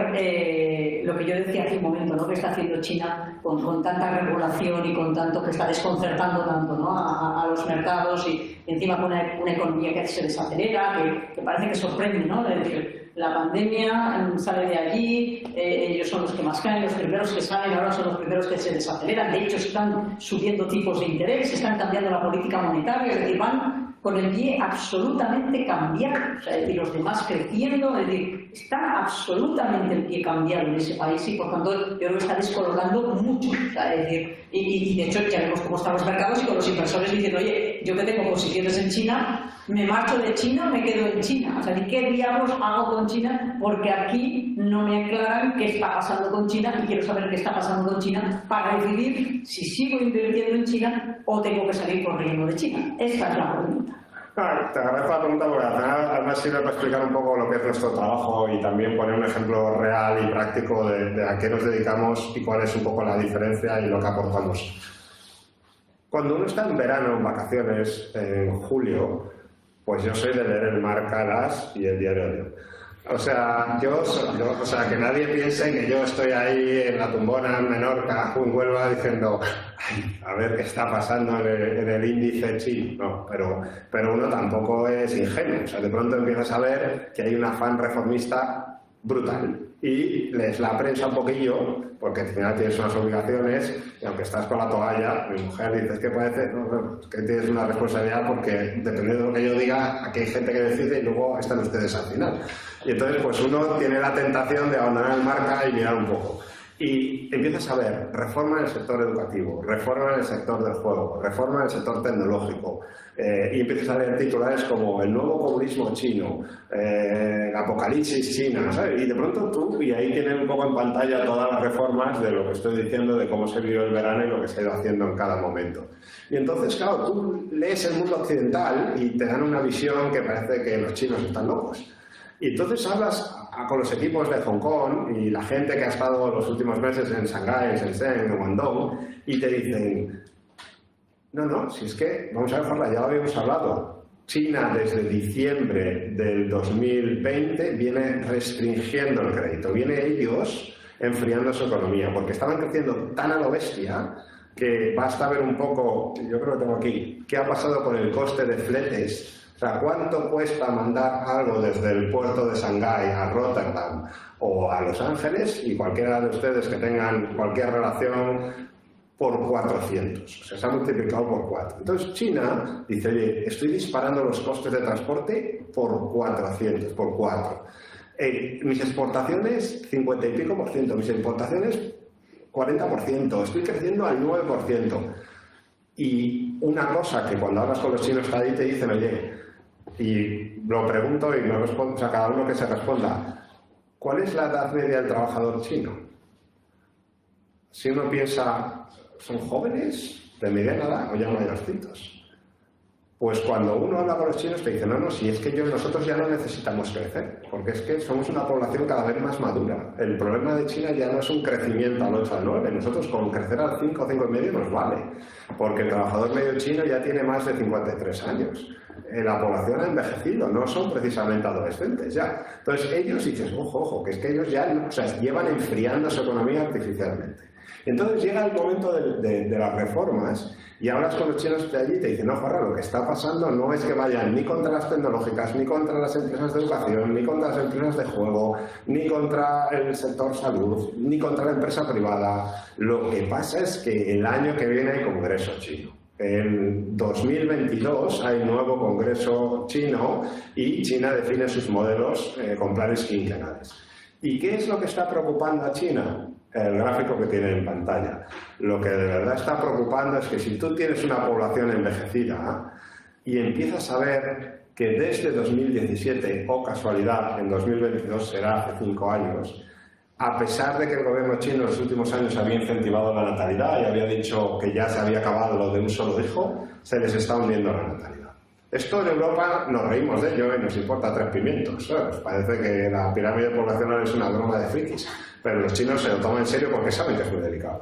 lo que yo decía hace un momento, ¿no? Que está haciendo China con tanta regulación y con tanto que está desconcertando tanto, ¿no? a los mercados, y encima con una economía que se desacelera, que parece que sorprende, ¿no? Es decir, la pandemia sale de allí, ellos son los que más caen, los primeros que salen ahora son los primeros que se desaceleran. De hecho, están subiendo tipos de interés, están cambiando la política monetaria, es decir, van con el pie absolutamente cambiado. O sea, es decir, los demás creciendo, es decir, está absolutamente el pie cambiado en ese país y por tanto yo creo que está descolocando mucho. O sea, es decir, y de hecho ya vemos cómo están los mercados y con los inversores diciendo: oye, yo que tengo posiciones en China, me marcho de China, me quedo en China. O sea, ¿qué diablos hago con China? Porque aquí no me aclaran qué está pasando con China y quiero saber qué está pasando con China para decidir si sigo invirtiendo en China o tengo que salir corriendo de China. Esta es la pregunta. Te agradezco la pregunta porque además sirve para explicar un poco lo que es nuestro trabajo y también poner un ejemplo real y práctico de a qué nos dedicamos y cuál es un poco la diferencia y lo que aportamos. Cuando uno está en verano, en vacaciones, en julio, pues yo soy de leer el Marca, Las y el Diario de León. O sea, que nadie piense que yo estoy ahí en la tumbona en Menorca, en Huelva, diciendo: ay, a ver qué está pasando en el índice chino. No, pero uno tampoco es ingenuo. O sea, de pronto empiezas a ver que hay un afán reformista brutal y lees la prensa un poquillo, porque al final tienes unas obligaciones y aunque estás con la toalla, mi mujer dice: es que parece que tienes una responsabilidad porque dependiendo de lo que yo diga, aquí hay gente que decide y luego están ustedes al final. Y entonces pues uno tiene la tentación de abandonar el Marca y mirar un poco. Y empiezas a ver reforma en el sector educativo, reforma en el sector del juego, reforma en el sector tecnológico, y empiezas a ver titulares como el nuevo comunismo chino, el apocalipsis china, ¿sabes? Y de pronto tú, y ahí tienes un poco en pantalla todas las reformas de lo que estoy diciendo, de cómo se vivió el verano y lo que se ha ido haciendo en cada momento. Y entonces, claro, tú lees el mundo occidental y te dan una visión que parece que los chinos están locos. Y entonces hablas con los equipos de Hong Kong y la gente que ha estado los últimos meses en Shanghái, en Shenzhen, en Guangdong, y te dicen: no, si es que, vamos a ver, ya lo habíamos hablado, China desde diciembre del 2020 viene restringiendo el crédito, viene ellos enfriando su economía, porque estaban creciendo tan a lo bestia que basta ver un poco, yo creo que tengo aquí, qué ha pasado con el coste de fletes. O sea, ¿cuánto cuesta mandar algo desde el puerto de Shanghái a Rotterdam o a Los Ángeles? Y cualquiera de ustedes que tengan cualquier relación por 400, o sea, se ha multiplicado por 4. Entonces China dice, oye, estoy disparando los costes de transporte por 400, por 4. Mis exportaciones, 50 y pico por ciento, mis importaciones, 40%, estoy creciendo al 9%. Y una cosa que cuando hablas con los chinos ahí te dicen, oye, y lo pregunto y no respondo, o sea, cada uno que se responda, ¿cuál es la edad media del trabajador chino? Si uno piensa, ¿son jóvenes de mediana edad o ya mayorcitos? Pues cuando uno habla con los chinos te dicen, no, si es que nosotros ya no necesitamos crecer, porque es que somos una población cada vez más madura. El problema de China ya no es un crecimiento al 8 al 9, nosotros con crecer al 5 o 5,5 nos vale, porque el trabajador medio chino ya tiene más de 53 años. La población ha envejecido, no son precisamente adolescentes ya. Entonces ellos dicen, ojo, que es que ellos ya llevan enfriando su economía artificialmente. Entonces llega el momento de las reformas y hablas con los chinos de allí y te dicen, no, Farra, lo que está pasando no es que vayan ni contra las tecnológicas, ni contra las empresas de educación, ni contra las empresas de juego, ni contra el sector salud, ni contra la empresa privada. Lo que pasa es que el año que viene hay congreso chino. En 2022 hay nuevo congreso chino y China define sus modelos con planes quinquenales. ¿Y qué es lo que está preocupando a China? El gráfico que tiene en pantalla. Lo que de verdad está preocupando es que si tú tienes una población envejecida y empiezas a ver que desde 2017, o casualidad, en 2022 será hace 5 años, a pesar de que el gobierno chino en los últimos años había incentivado la natalidad y había dicho que ya se había acabado lo de un solo hijo, se les está hundiendo la natalidad. Esto en Europa nos reímos de ello y nos importa 3 pimientos. Nos parece que la pirámide poblacional es una broma de frikis, pero los chinos se lo toman en serio porque saben que es muy delicado.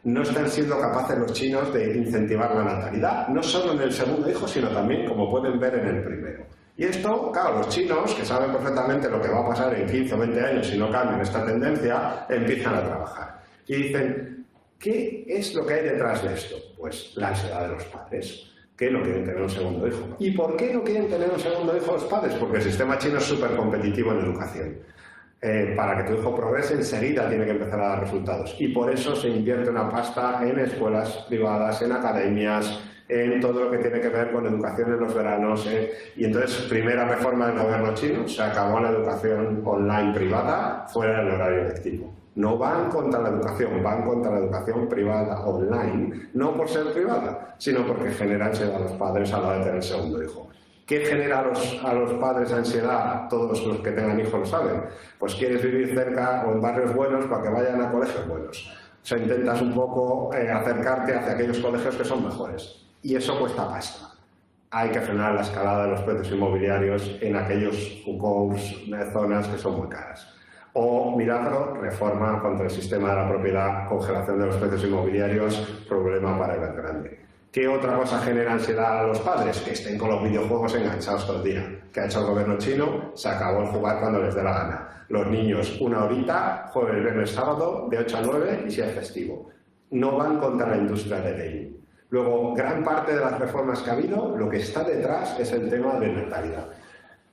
No están siendo capaces los chinos de incentivar la natalidad, no solo en el segundo hijo, sino también, como pueden ver, en el primero. Y esto, claro, los chinos, que saben perfectamente lo que va a pasar en 15 o 20 años si no cambian esta tendencia, empiezan a trabajar. Y dicen, ¿qué es lo que hay detrás de esto? Pues la ansiedad de los padres, que no quieren tener un segundo hijo. ¿Y por qué no quieren tener un segundo hijo los padres? Porque el sistema chino es súper competitivo en educación. Para que tu hijo progrese, enseguida tiene que empezar a dar resultados. Y por eso se invierte una pasta en escuelas privadas, en academias, en todo lo que tiene que ver con educación en los veranos. Y entonces, primera reforma del gobierno chino, se acabó la educación online privada fuera del horario lectivo. No van contra la educación, van contra la educación privada online, no por ser privada, sino porque genera ansiedad a los padres a la hora de tener el segundo hijo. ¿Qué genera a los padres ansiedad? Todos los que tengan hijos lo saben. Pues quieres vivir cerca o en barrios buenos para que vayan a colegios buenos. O sea, intentas un poco acercarte hacia aquellos colegios que son mejores. Y eso cuesta pasta. Hay que frenar la escalada de los precios inmobiliarios en aquellos zonas que son muy caras. O, milagro, reforma contra el sistema de la propiedad, congelación de los precios inmobiliarios, problema para el grande. ¿Qué otra cosa genera ansiedad a los padres? Que estén con los videojuegos enganchados todo el día. ¿Qué ha hecho el gobierno chino? Se acabó el jugar cuando les dé la gana. Los niños, 1 horita, jueves, viernes, sábado, de 8 a 9 y si es festivo. No van contra la industria del gaming. Luego, gran parte de las reformas que ha habido, lo que está detrás es el tema de natalidad.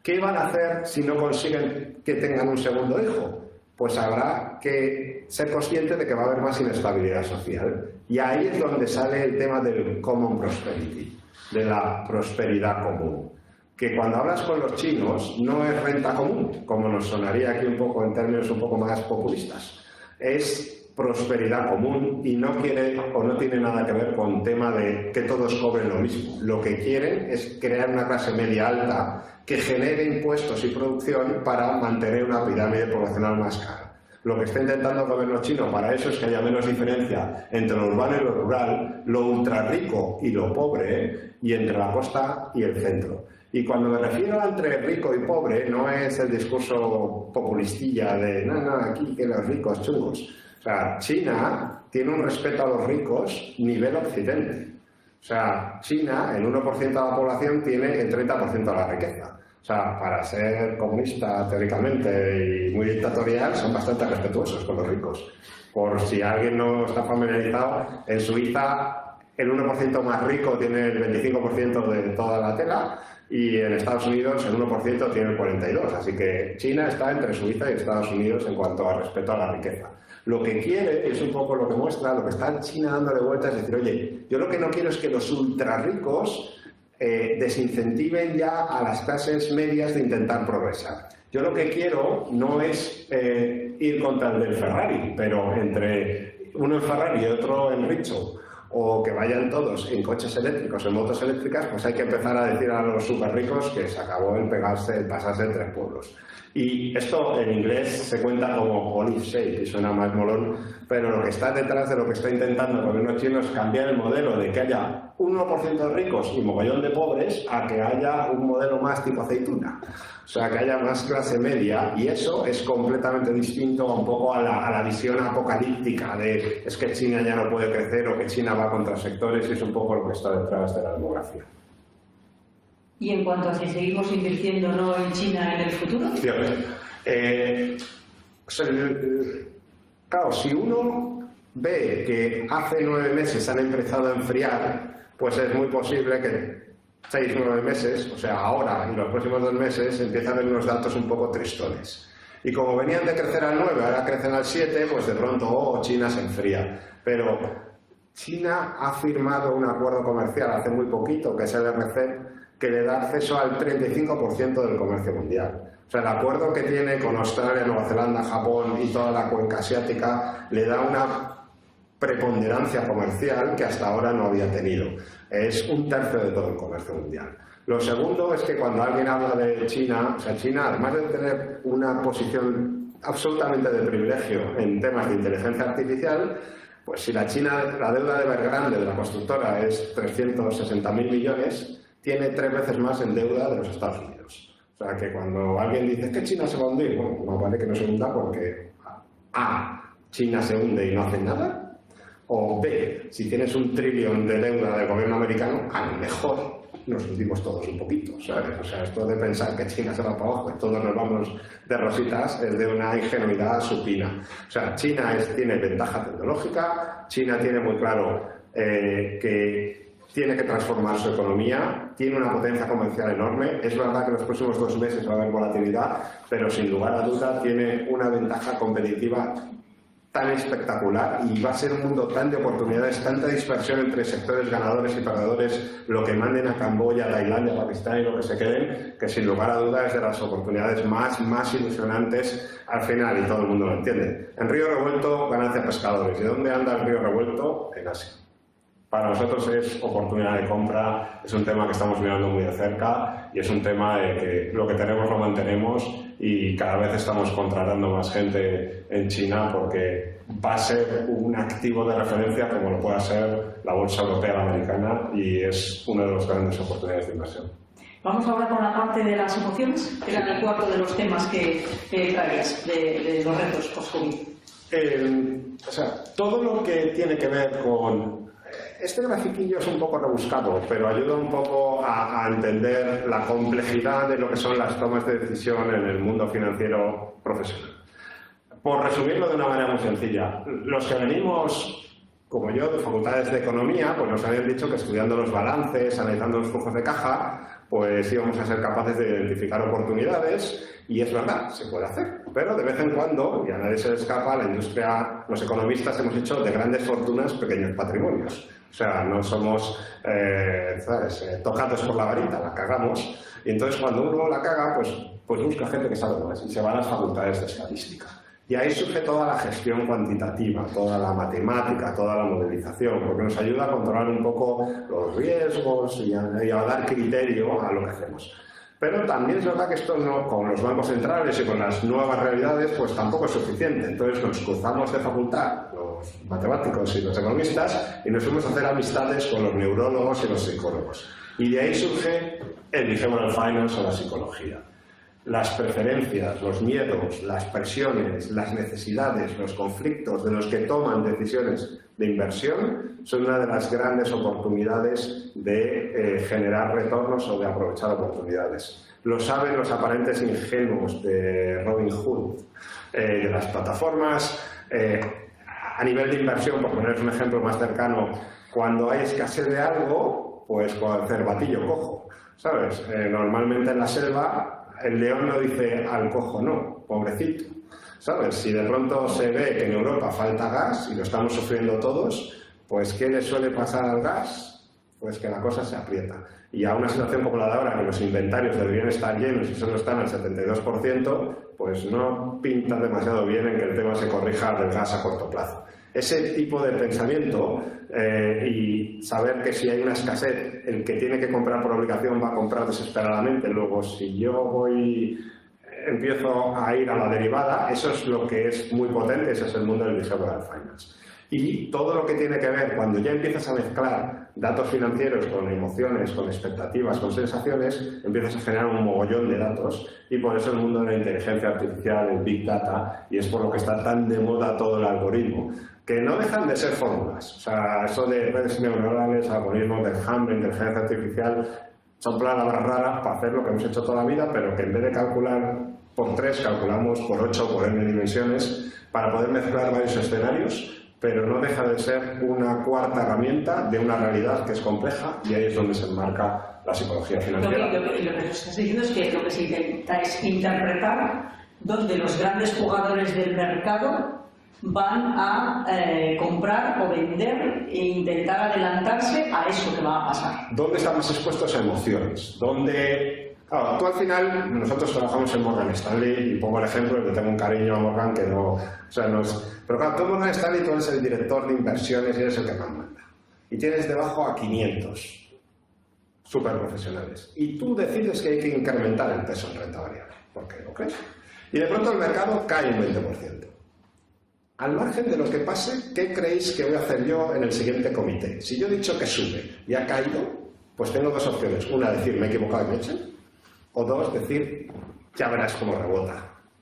¿Qué van a hacer si no consiguen que tengan un segundo hijo? Pues habrá que ser consciente de que va a haber más inestabilidad social. Y ahí es donde sale el tema del common prosperity, de la prosperidad común. Que cuando hablas con los chinos no es renta común, como nos sonaría aquí un poco en términos un poco más populistas. Es prosperidad común y no quiere o no tiene nada que ver con el tema de que todos cobren lo mismo. Lo que quieren es crear una clase media alta que genere impuestos y producción para mantener una pirámide poblacional más cara. Lo que está intentando el gobierno chino para eso es que haya menos diferencia entre lo urbano y lo rural, lo ultra rico y lo pobre, y entre la costa y el centro. Y cuando me refiero a entre rico y pobre, no es el discurso populistilla de no, aquí que los ricos chungos. O sea, China tiene un respeto a los ricos nivel occidente. O sea, China, el 1% de la población, tiene el 30% de la riqueza. O sea, para ser comunista teóricamente y muy dictatorial, son bastante respetuosos con los ricos. Por si alguien no está familiarizado, en Suiza el 1% más rico tiene el 25% de toda la tela y en Estados Unidos el 1% tiene el 42%. Así que China está entre Suiza y Estados Unidos en cuanto a respeto a la riqueza. Lo que quiere, es un poco lo que muestra, lo que está China dándole vueltas, es decir, oye, yo lo que no quiero es que los ultra ricos desincentiven ya a las clases medias de intentar progresar. Yo lo que quiero no es ir contra el del Ferrari, pero entre uno en Ferrari y otro en Richo, o que vayan todos en coches eléctricos, en motos eléctricas, pues hay que empezar a decir a los súper ricos que se acabó el pasarse entre pueblos. Y esto en inglés se cuenta como olive shake, y suena más molón, pero lo que está detrás de lo que está intentando el gobierno chino es cambiar el modelo de que haya 1% de ricos y mogollón de pobres a que haya un modelo más tipo aceituna. O sea, que haya más clase media, y eso es completamente distinto un poco a la visión apocalíptica de es que China ya no puede crecer o que China va contra sectores, y es un poco lo que está detrás de la demografía. Y en cuanto a si seguimos invirtiendo o no en China en el futuro. Cierto. Claro, si uno ve que hace 9 meses han empezado a enfriar, pues es muy posible que 6 o 9 meses, o sea, ahora y los próximos 2 meses, empiezan a haber unos datos un poco tristones. Y como venían de crecer al 9, ahora crecen al 7, pues de pronto China se enfría. Pero China ha firmado un acuerdo comercial hace muy poquito, que es el RCEP, que le da acceso al 35% del comercio mundial. O sea, el acuerdo que tiene con Australia, Nueva Zelanda, Japón y toda la cuenca asiática le da una preponderancia comercial que hasta ahora no había tenido. Es 1/3 de todo el comercio mundial. Lo segundo es que cuando alguien habla de China, o sea, China, además de tener una posición absolutamente de privilegio en temas de inteligencia artificial, pues si la deuda de Evergrande, de la constructora, es 360.000 millones, tiene 3 veces más en deuda de los Estados Unidos. O sea, que cuando alguien dice que China se va a hundir, bueno, no vale que no se hunda porque A, China se hunde y no hace nada, o B, si tienes 1 trillón de deuda del gobierno americano, a lo mejor nos hundimos todos un poquito, ¿sabes? O sea, esto de pensar que China se va para abajo y todos nos vamos de rositas es de una ingenuidad supina. O sea, China tiene ventaja tecnológica, China tiene muy claro que tiene que transformar su economía, tiene una potencia comercial enorme. Es verdad que en los próximos 2 meses va a haber volatilidad, pero sin lugar a duda tiene una ventaja competitiva tan espectacular, y va a ser un mundo tan de oportunidades, tanta dispersión entre sectores ganadores y perdedores, lo que manden a Camboya, Tailandia, Pakistán y lo que se queden, que sin lugar a dudas es de las oportunidades más ilusionantes al final, y todo el mundo lo entiende. En Río Revuelto, ganancia pescadores. ¿Y dónde anda el Río Revuelto? En Asia. Para nosotros es oportunidad de compra, es un tema que estamos mirando muy de cerca, y es un tema de que lo que tenemos lo mantenemos, y cada vez estamos contratando más gente en China porque va a ser un activo de referencia como lo pueda ser la bolsa europea, la americana, y es una de las grandes oportunidades de inversión. Vamos ahora con la parte de las emociones, que era el cuarto de los temas que traías, de los retos post-COVID. O sea, todo lo que tiene que ver con... Este grafiquillo es un poco rebuscado, pero ayuda un poco a entender la complejidad de lo que son las tomas de decisión en el mundo financiero profesional. Por resumirlo de una manera muy sencilla, los que venimos, como yo, de facultades de economía, pues nos habían dicho que estudiando los balances, analizando los flujos de caja, pues íbamos a ser capaces de identificar oportunidades, y es verdad, se puede hacer, pero de vez en cuando, y a nadie se le escapa, la industria, los economistas hemos hecho de grandes fortunas pequeños patrimonios. O sea, no somos tocados por la varita, la cagamos, y entonces cuando uno la caga, pues busca gente que sabe más y se va a las facultades de estadística. Y ahí surge toda la gestión cuantitativa, toda la matemática, toda la modelización, porque nos ayuda a controlar un poco los riesgos y a dar criterio a lo que hacemos. Pero también es verdad que esto no, con los bancos centrales y con las nuevas realidades, pues tampoco es suficiente. Entonces nos cruzamos de facultad, los matemáticos y los economistas, y nos fuimos a hacer amistades con los neurólogos y los psicólogos. Y de ahí surge el behavioral finance o la psicología. Las preferencias, los miedos, las presiones, las necesidades, los conflictos de los que toman decisiones de inversión son una de las grandes oportunidades de generar retornos o de aprovechar oportunidades. Lo saben los aparentes ingenuos de Robin Hood, de las plataformas. A nivel de inversión, por poner un ejemplo más cercano, cuando hay escasez de algo, pues con el cervatillo cojo, ¿sabes? Normalmente en la selva el león no dice al cojo no, pobrecito. ¿sabes? Si de pronto se ve que en Europa falta gas y lo estamos sufriendo todos, pues ¿qué le suele pasar al gas? Pues que la cosa se aprieta. Y a una situación como la de ahora, que los inventarios deberían estar llenos y solo están al 72%, pues no pinta demasiado bien en que el tema se corrija del gas a corto plazo. Ese tipo de pensamiento y saber que si hay una escasez, el que tiene que comprar por obligación va a comprar desesperadamente. Luego, si yo empiezo a ir a la derivada, eso es lo que es muy potente, ese es el mundo del behavioral finance. Y todo lo que tiene que ver, cuando ya empiezas a mezclar datos financieros con emociones, con expectativas, con sensaciones, empiezas a generar un mogollón de datos, y por eso el mundo de la inteligencia artificial, el Big Data, y es por lo que está tan de moda todo el algoritmo, que no dejan de ser fórmulas. O sea, eso de redes neuronales, algoritmos de enjambre, inteligencia artificial, son palabras raras para hacer lo que hemos hecho toda la vida, pero que en vez de calcular por 3, calculamos por 8, por n dimensiones, para poder mezclar varios escenarios, pero no deja de ser una cuarta herramienta de una realidad que es compleja, y ahí es donde se enmarca la psicología financiera. Lo que estás diciendo es que lo que se intenta es interpretar donde los grandes jugadores del mercado van a comprar o vender e intentar adelantarse a eso que va a pasar. ¿Dónde están más expuestos a emociones? ¿Dónde...? Claro, tú al final, nosotros trabajamos en Morgan Stanley, y pongo el ejemplo, que tengo un cariño a Morgan que no... O sea, no es... Pero claro, tú en Morgan Stanley, tú eres el director de inversiones y eres el que más manda. Y tienes debajo a 500 súper profesionales. Y tú decides que hay que incrementar el peso en renta variable, porque lo crees. Y de pronto el mercado cae un 20%. Al margen de lo que pase, ¿qué creéis que voy a hacer yo en el siguiente comité? Si yo he dicho que sube y ha caído, pues tengo dos opciones. Una, decir, me he equivocado y me echen. O dos, decir, ya verás cómo rebota.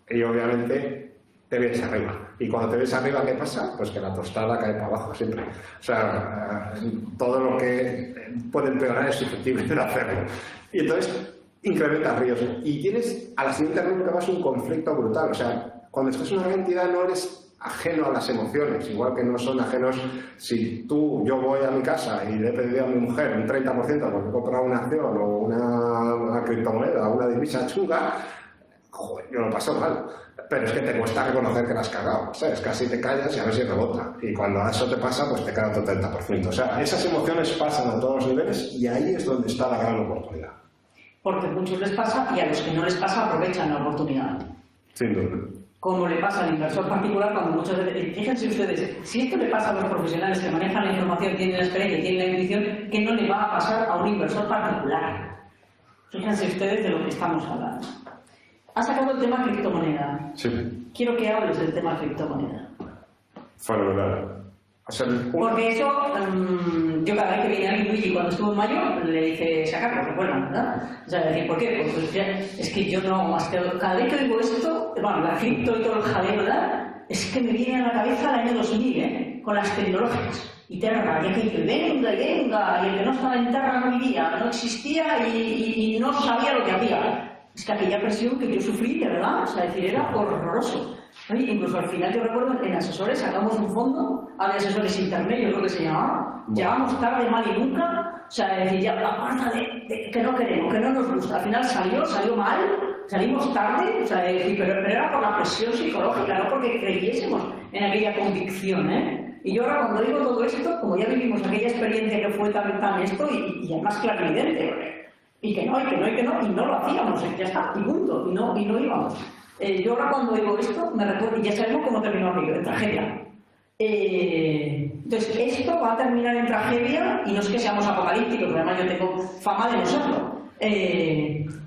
Y obviamente te vienes arriba. Y cuando te ves arriba, ¿qué pasa? Pues que la tostada cae para abajo siempre. O sea, todo lo que puede empeorar es susceptible de hacerlo. Y entonces incrementas riesgo. Y tienes a la siguiente reunión que vas un conflicto brutal. O sea, cuando estás en una entidad no eres ajeno a las emociones, igual que no son ajenos si yo voy a mi casa y le he pedido a mi mujer un 30% porque he comprado una acción o una criptomoneda o una divisa chunga, joder, yo lo paso mal, pero es que te cuesta reconocer que la has cagado, ¿sabes? Casi te callas y a ver si rebota, y cuando eso te pasa, pues te queda otro 30%. O sea, esas emociones pasan a todos los niveles, y ahí es donde está la gran oportunidad. Porque a muchos les pasa, y a los que no les pasa aprovechan la oportunidad. Sin duda. Como le pasa al inversor particular, cuando muchas veces, fíjense ustedes, si esto le pasa a los profesionales que manejan la información, tienen la experiencia, tienen la intuición, ¿qué no le va a pasar a un inversor particular? Fíjense ustedes de lo que estamos hablando. Ha sacado el tema criptomoneda. Sí. Quiero que hables del tema criptomoneda. Fenomenal. O sea, Porque eso, yo cada vez que viene alguien, Luigi, cuando estuvo en mayo, le dice, sacar, lo recuerdan, ¿verdad? O sea, decir, ¿por qué? Pues es que yo no, más que cada vez que digo esto, bueno, la cripto y todo el jaleo, ¿verdad? Es que me viene a la cabeza el año 2000, con las tecnológicas. Y Terra, y que venga, y el que no estaba en Terra no vivía, no existía y no sabía lo que hacía. Es que aquella presión que yo sufrí, de verdad, o sea, decir, era horroroso. Oye, incluso al final yo recuerdo que en asesores sacamos un fondo, había asesores internet, yo creo que se llamaba, llegamos tarde, mal y nunca, o sea, decir, ya la parte de que no queremos, que no nos gusta, al final salió mal, salimos tarde, o sea, decir, pero era por la presión psicológica, no porque creyésemos en aquella convicción, ¿eh? Y yo ahora cuando digo todo esto, como ya vivimos aquella experiencia que fue tan esto, y además clarividente, y que no, y no lo hacíamos, ya está, y punto, y no íbamos. Yo ahora cuando digo esto, me recuerdo, y ya sabemos cómo terminó aquello, en tragedia. Entonces, esto va a terminar en tragedia, y no es que seamos apocalípticos, porque además yo tengo fama de no serlo.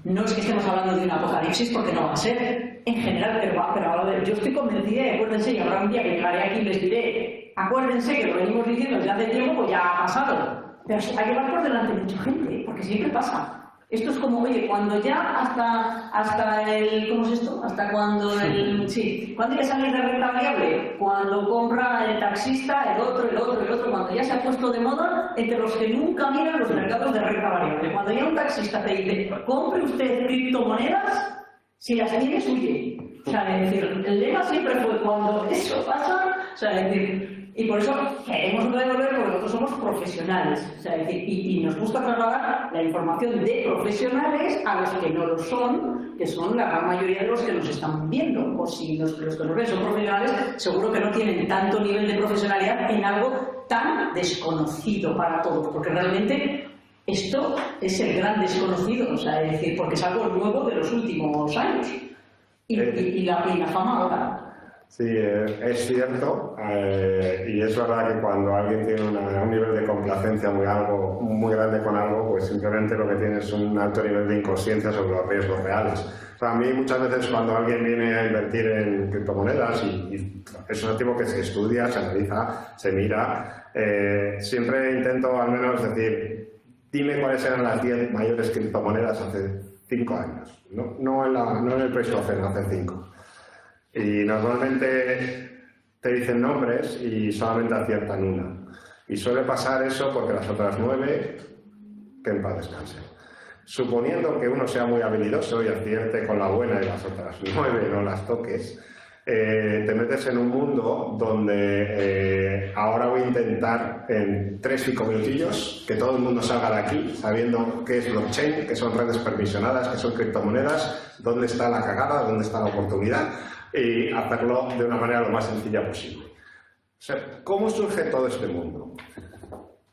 No es que estemos hablando de un apocalipsis, porque no va a ser, en general, pero a ver, yo estoy convencida, y acuérdense, y habrá un día que llegaré aquí y les diré, acuérdense que lo venimos diciendo desde hace tiempo, pues ya ha pasado. Pero hay que llevar por delante mucha gente, porque siempre pasa. Esto es como, oye, cuando ya hasta el, ¿cómo es esto? Hasta cuando ¿cuándo hay que salir de renta variable? Cuando compra el taxista, el otro, cuando ya se ha puesto de moda entre los que nunca miran los mercados de renta variable. Cuando ya un taxista te dice, compre usted criptomonedas, si las tienes, huye. O sea, es decir, el lema siempre fue, cuando eso pasa, o sea, es decir, Y por eso queremos devolver, porque nosotros somos profesionales. O sea, es decir, y nos gusta trasladar la información de profesionales a los que no lo son, que son la gran mayoría de los que nos están viendo. O si los que nos ven son profesionales, seguro que no tienen tanto nivel de profesionalidad en algo tan desconocido para todos, porque realmente esto es el gran desconocido, o sea, es decir, porque es algo nuevo de los últimos años. Y la fama ahora. Sí, es cierto, y es verdad que cuando alguien tiene un nivel de complacencia muy grande con algo, pues simplemente lo que tiene es un alto nivel de inconsciencia sobre los riesgos reales. O sea, a mí muchas veces cuando alguien viene a invertir en criptomonedas y es un activo que se estudia, se analiza, se mira, siempre intento al menos decir, dime cuáles eran las 10 mayores criptomonedas hace 5 años, no en el Pleistoceno, hace 5. Y normalmente te dicen nombres y solamente aciertan una. Y suele pasar eso porque las otras 9, que en paz descansen. Suponiendo que uno sea muy habilidoso y acierte con la buena y las otras 9 no las toques, te metes en un mundo donde ahora voy a intentar en 3-5 minutillos que todo el mundo salga de aquí sabiendo qué es blockchain, qué son redes permisionadas, qué son criptomonedas, dónde está la cagada, dónde está la oportunidad, y hacerlo de una manera lo más sencilla posible. O sea, ¿cómo surge todo este mundo?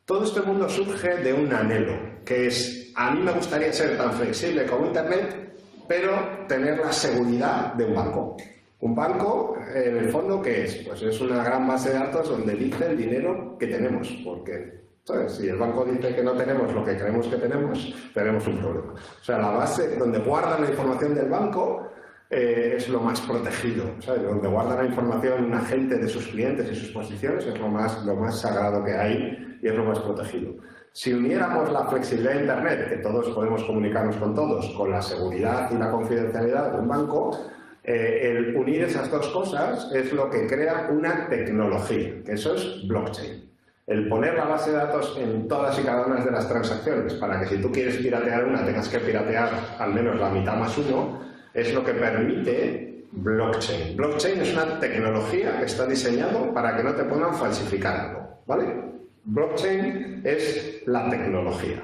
Todo este mundo surge de un anhelo, que es, a mí me gustaría ser tan flexible como Internet, pero tener la seguridad de un banco. Un banco, en el fondo, ¿qué es? Pues es una gran base de datos donde dice el dinero que tenemos, porque ¿sabes? Si el banco dice que no tenemos lo que creemos que tenemos un problema. O sea, la base donde guardan la información del banco es lo más protegido, ¿sabes? Donde guarda la información un agente de sus clientes y sus posiciones es lo más sagrado que hay y es lo más protegido. Si uniéramos la flexibilidad de Internet, que todos podemos comunicarnos con todos, con la seguridad y la confidencialidad de un banco, el unir esas dos cosas es lo que crea una tecnología, que eso es blockchain. El poner la base de datos en todas y cada una de las transacciones para que si tú quieres piratear una tengas que piratear al menos la mitad más uno, es lo que permite blockchain. Blockchain es una tecnología que está diseñado para que no te puedan falsificar algo, ¿vale? Blockchain es la tecnología.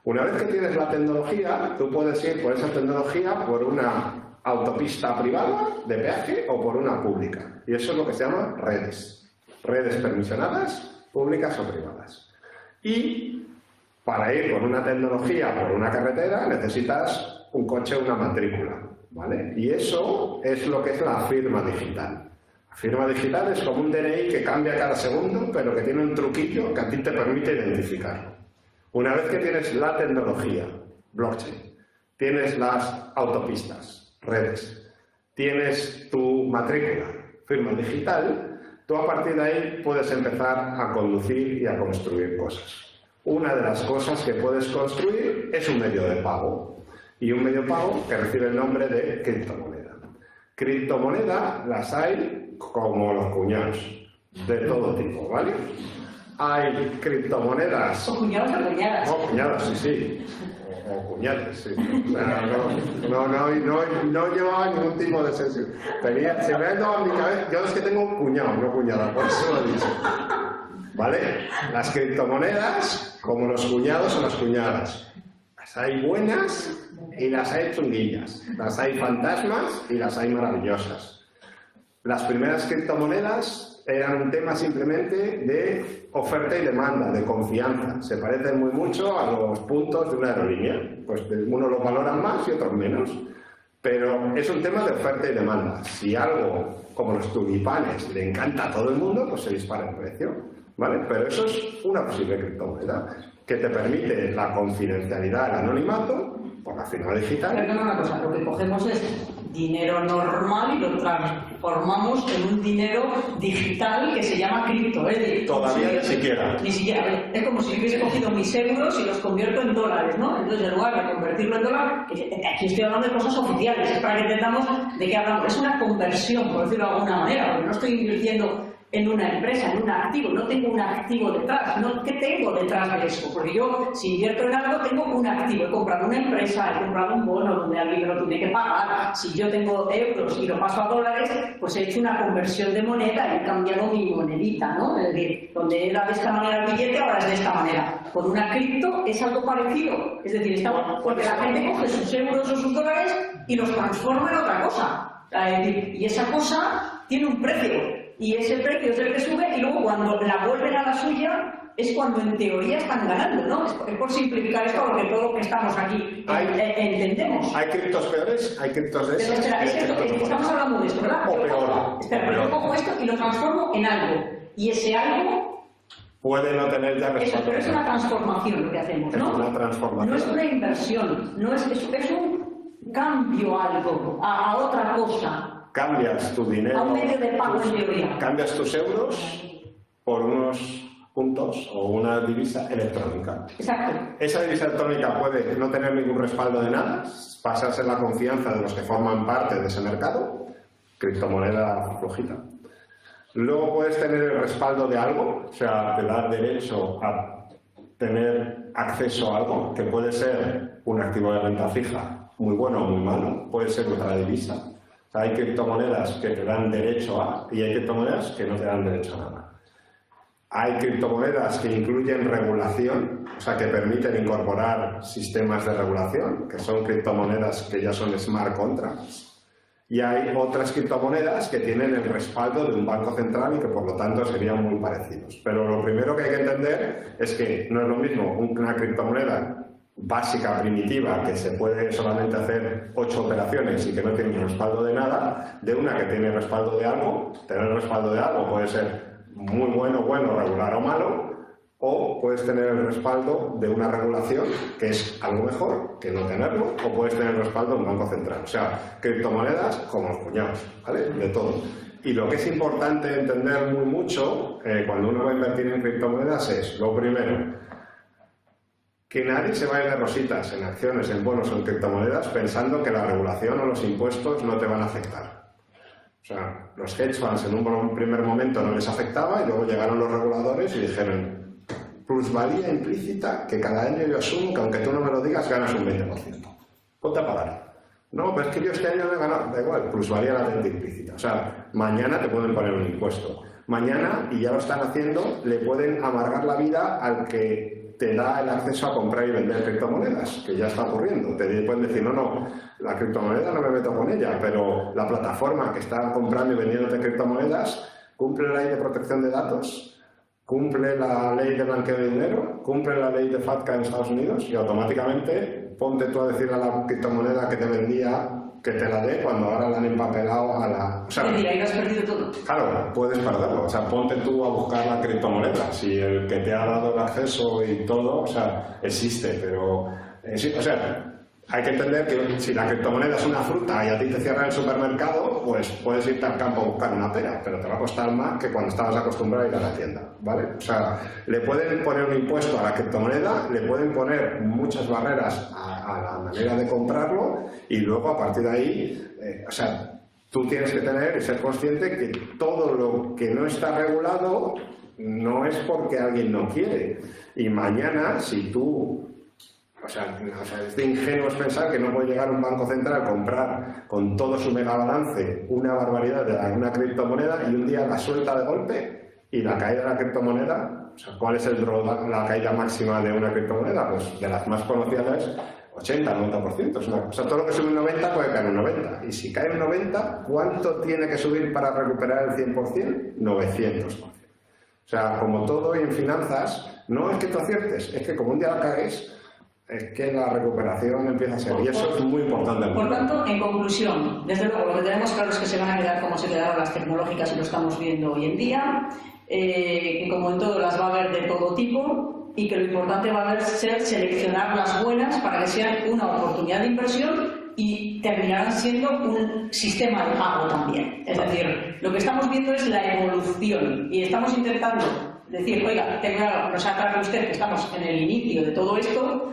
Una vez que tienes la tecnología, tú puedes ir por esa tecnología por una autopista privada de peaje o por una pública. Y eso es lo que se llama redes. Redes permisionadas, públicas o privadas. Y para ir por una tecnología, por una carretera, necesitas un coche o una matrícula, ¿vale? Y eso es lo que es la firma digital. La firma digital es como un DNI que cambia cada segundo, pero que tiene un truquillo que a ti te permite identificarlo. Una vez que tienes la tecnología, blockchain, tienes las autopistas, redes, tienes tu matrícula, firma digital, tú a partir de ahí puedes empezar a conducir y a construir cosas. Una de las cosas que puedes construir es un medio de pago. Y un medio de pago que recibe el nombre de criptomoneda. Criptomoneda las hay como los cuñados, de todo tipo, ¿vale? Hay criptomonedas... ¿O cuñados o cuñadas? No, cuñadas, sí. O cuñadas, sí. O sea, no llevaba ningún tipo de sesión. Se me ha ido a mi cabeza... Yo es que tengo un cuñado, no cuñada, por eso lo he dicho. ¿Vale? Las criptomonedas, como los cuñados o las cuñadas. Las hay buenas y las hay chunguillas. Las hay fantasmas y las hay maravillosas. Las primeras criptomonedas eran un tema simplemente de oferta y demanda, de confianza. Se parecen muy mucho a los puntos de una aerolínea. Pues unos los valoran más y otros menos. Pero es un tema de oferta y demanda. Si algo, como los tulipanes, le encanta a todo el mundo, pues se dispara el precio, ¿vale? Pero eso es una posible criptomoneda que te permite la confidencialidad, el anonimato, por la firma digital. Pero una cosa, lo que cogemos es dinero normal y lo transformamos en un dinero digital que se llama cripto. Es decir, todavía ni siquiera. Ni siquiera. Es como si hubiese cogido mis euros y los convierto en dólares, ¿no? Entonces, en lugar de convertirlo en dólar, aquí estoy hablando de cosas oficiales, es para que entendamos de qué hablamos. Es una conversión, por decirlo de alguna manera, porque no estoy invirtiendo en una empresa, en un activo, no tengo un activo detrás. No, ¿qué tengo detrás de eso? Porque yo, si invierto en algo, tengo un activo. He comprado una empresa, he comprado un bono donde alguien me lo tiene que pagar. Si yo tengo euros y lo paso a dólares, pues he hecho una conversión de moneda y he cambiado mi monedita, ¿no? Es decir, donde era de esta manera el billete, ahora es de esta manera. Con una cripto es algo parecido. Es decir, porque la gente coge sus euros o sus dólares y los transforma en otra cosa. Y esa cosa tiene un precio. Y ese precio es el que sube y luego cuando la vuelven a la suya es cuando en teoría están ganando, ¿no? Es por simplificar esto porque todo lo que estamos aquí entendemos. ¿Hay criptos peores? ¿Hay criptos de Pero espera, estamos hablando de esto, ¿verdad? O peor. Espera, pero yo cojo esto y lo transformo en algo. Y ese algo puede no tener ya respaldo. Eso, pero es una transformación lo que hacemos, ¿no? Es una transformación. No es una inversión, es un cambio a algo, a otra cosa. Cambias tu dinero, a un medio de pago en teoría. Cambias tus euros por unos puntos o una divisa electrónica. Exacto. Esa divisa electrónica puede no tener ningún respaldo de nada, pasarse la confianza de los que forman parte de ese mercado, criptomoneda flojita. Luego puedes tener el respaldo de algo, o sea, te da derecho a tener acceso a algo, que puede ser un activo de renta fija, muy bueno o muy malo, puede ser otra divisa. O sea, hay criptomonedas que te dan derecho a, y hay criptomonedas que no te dan derecho a nada. Hay criptomonedas que incluyen regulación, o sea, que permiten incorporar sistemas de regulación, que son criptomonedas que ya son smart contracts. Y hay otras criptomonedas que tienen el respaldo de un banco central y que por lo tanto serían muy parecidos. Pero lo primero que hay que entender es que no es lo mismo una criptomoneda básica, primitiva, que se puede solamente hacer 8 operaciones y que no tiene respaldo de nada, de una que tiene respaldo de algo. Tener respaldo de algo puede ser muy bueno, regular o malo, o puedes tener el respaldo de una regulación que es algo mejor que no tenerlo, o puedes tener el respaldo de un banco central. O sea, criptomonedas como los cuñados, ¿vale? De todo. Y lo que es importante entender muy mucho cuando uno va a invertir en criptomonedas es, lo primero, que nadie se vaya de rositas en acciones, en bonos o en criptomonedas pensando que la regulación o los impuestos no te van a afectar. O sea, los hedge funds en un primer momento no les afectaba y luego llegaron los reguladores y dijeron plusvalía implícita que cada año yo asumo que aunque tú no me lo digas ganas un 20%. Ponte a pagar. No, pero es que yo este año no he ganado. Da igual, plusvalía latente implícita. O sea, mañana te pueden poner un impuesto. Mañana, y ya lo están haciendo, le pueden amargar la vida al que te da el acceso a comprar y vender criptomonedas, que ya está ocurriendo. Te pueden decir, no, la criptomoneda no me meto con ella, pero la plataforma que está comprando y vendiéndote criptomonedas cumple la ley de protección de datos, cumple la ley de blanqueo de dinero, cumple la ley de FATCA en Estados Unidos y automáticamente ponte tú a decir a la criptomoneda que te vendía que te la dé cuando ahora la han empapelado a la... O sea, es decir, ahí lo has perdido todo. Claro, puedes perderlo. O sea, ponte tú a buscar la criptomoneda. Si el que te ha dado el acceso y todo, o sea, existe, pero... o sea, hay que entender que si la criptomoneda es una fruta y a ti te cierra el supermercado, pues puedes irte al campo a buscar una pera, pero te va a costar más que cuando estabas acostumbrado a ir a la tienda, ¿vale? O sea, le pueden poner un impuesto a la criptomoneda, le pueden poner muchas barreras a la manera de comprarlo y luego a partir de ahí, o sea, tú tienes que tener y ser consciente que todo lo que no está regulado no es porque alguien no quiere. Y mañana, si tú... O sea, es de ingenuos pensar que no puede llegar un banco central a comprar con todo su mega balance una barbaridad de una criptomoneda y un día la suelta de golpe y la caída de la criptomoneda, o sea, ¿cuál es la caída máxima de una criptomoneda? Pues de las más conocidas es 80-90%. Es una cosa, todo lo que sube un 90 puede caer un 90. Y si cae un 90, ¿cuánto tiene que subir para recuperar el 100%? 900%. O sea, como todo y en finanzas, no es que tú aciertes, es que como un día la caes, es que la recuperación empieza a ser, y eso es muy importante. Por tanto, en conclusión, desde luego lo que tenemos claro es que se van a quedar como se quedaron las tecnológicas y lo estamos viendo hoy en día, que como en todo las va a haber de todo tipo y que lo importante va a ser seleccionar las buenas para que sean una oportunidad de inversión y terminarán siendo un sistema de pago también. Es decir, lo que estamos viendo es la evolución y estamos intentando decir, oiga, claro, nos aclara usted que estamos en el inicio de todo esto,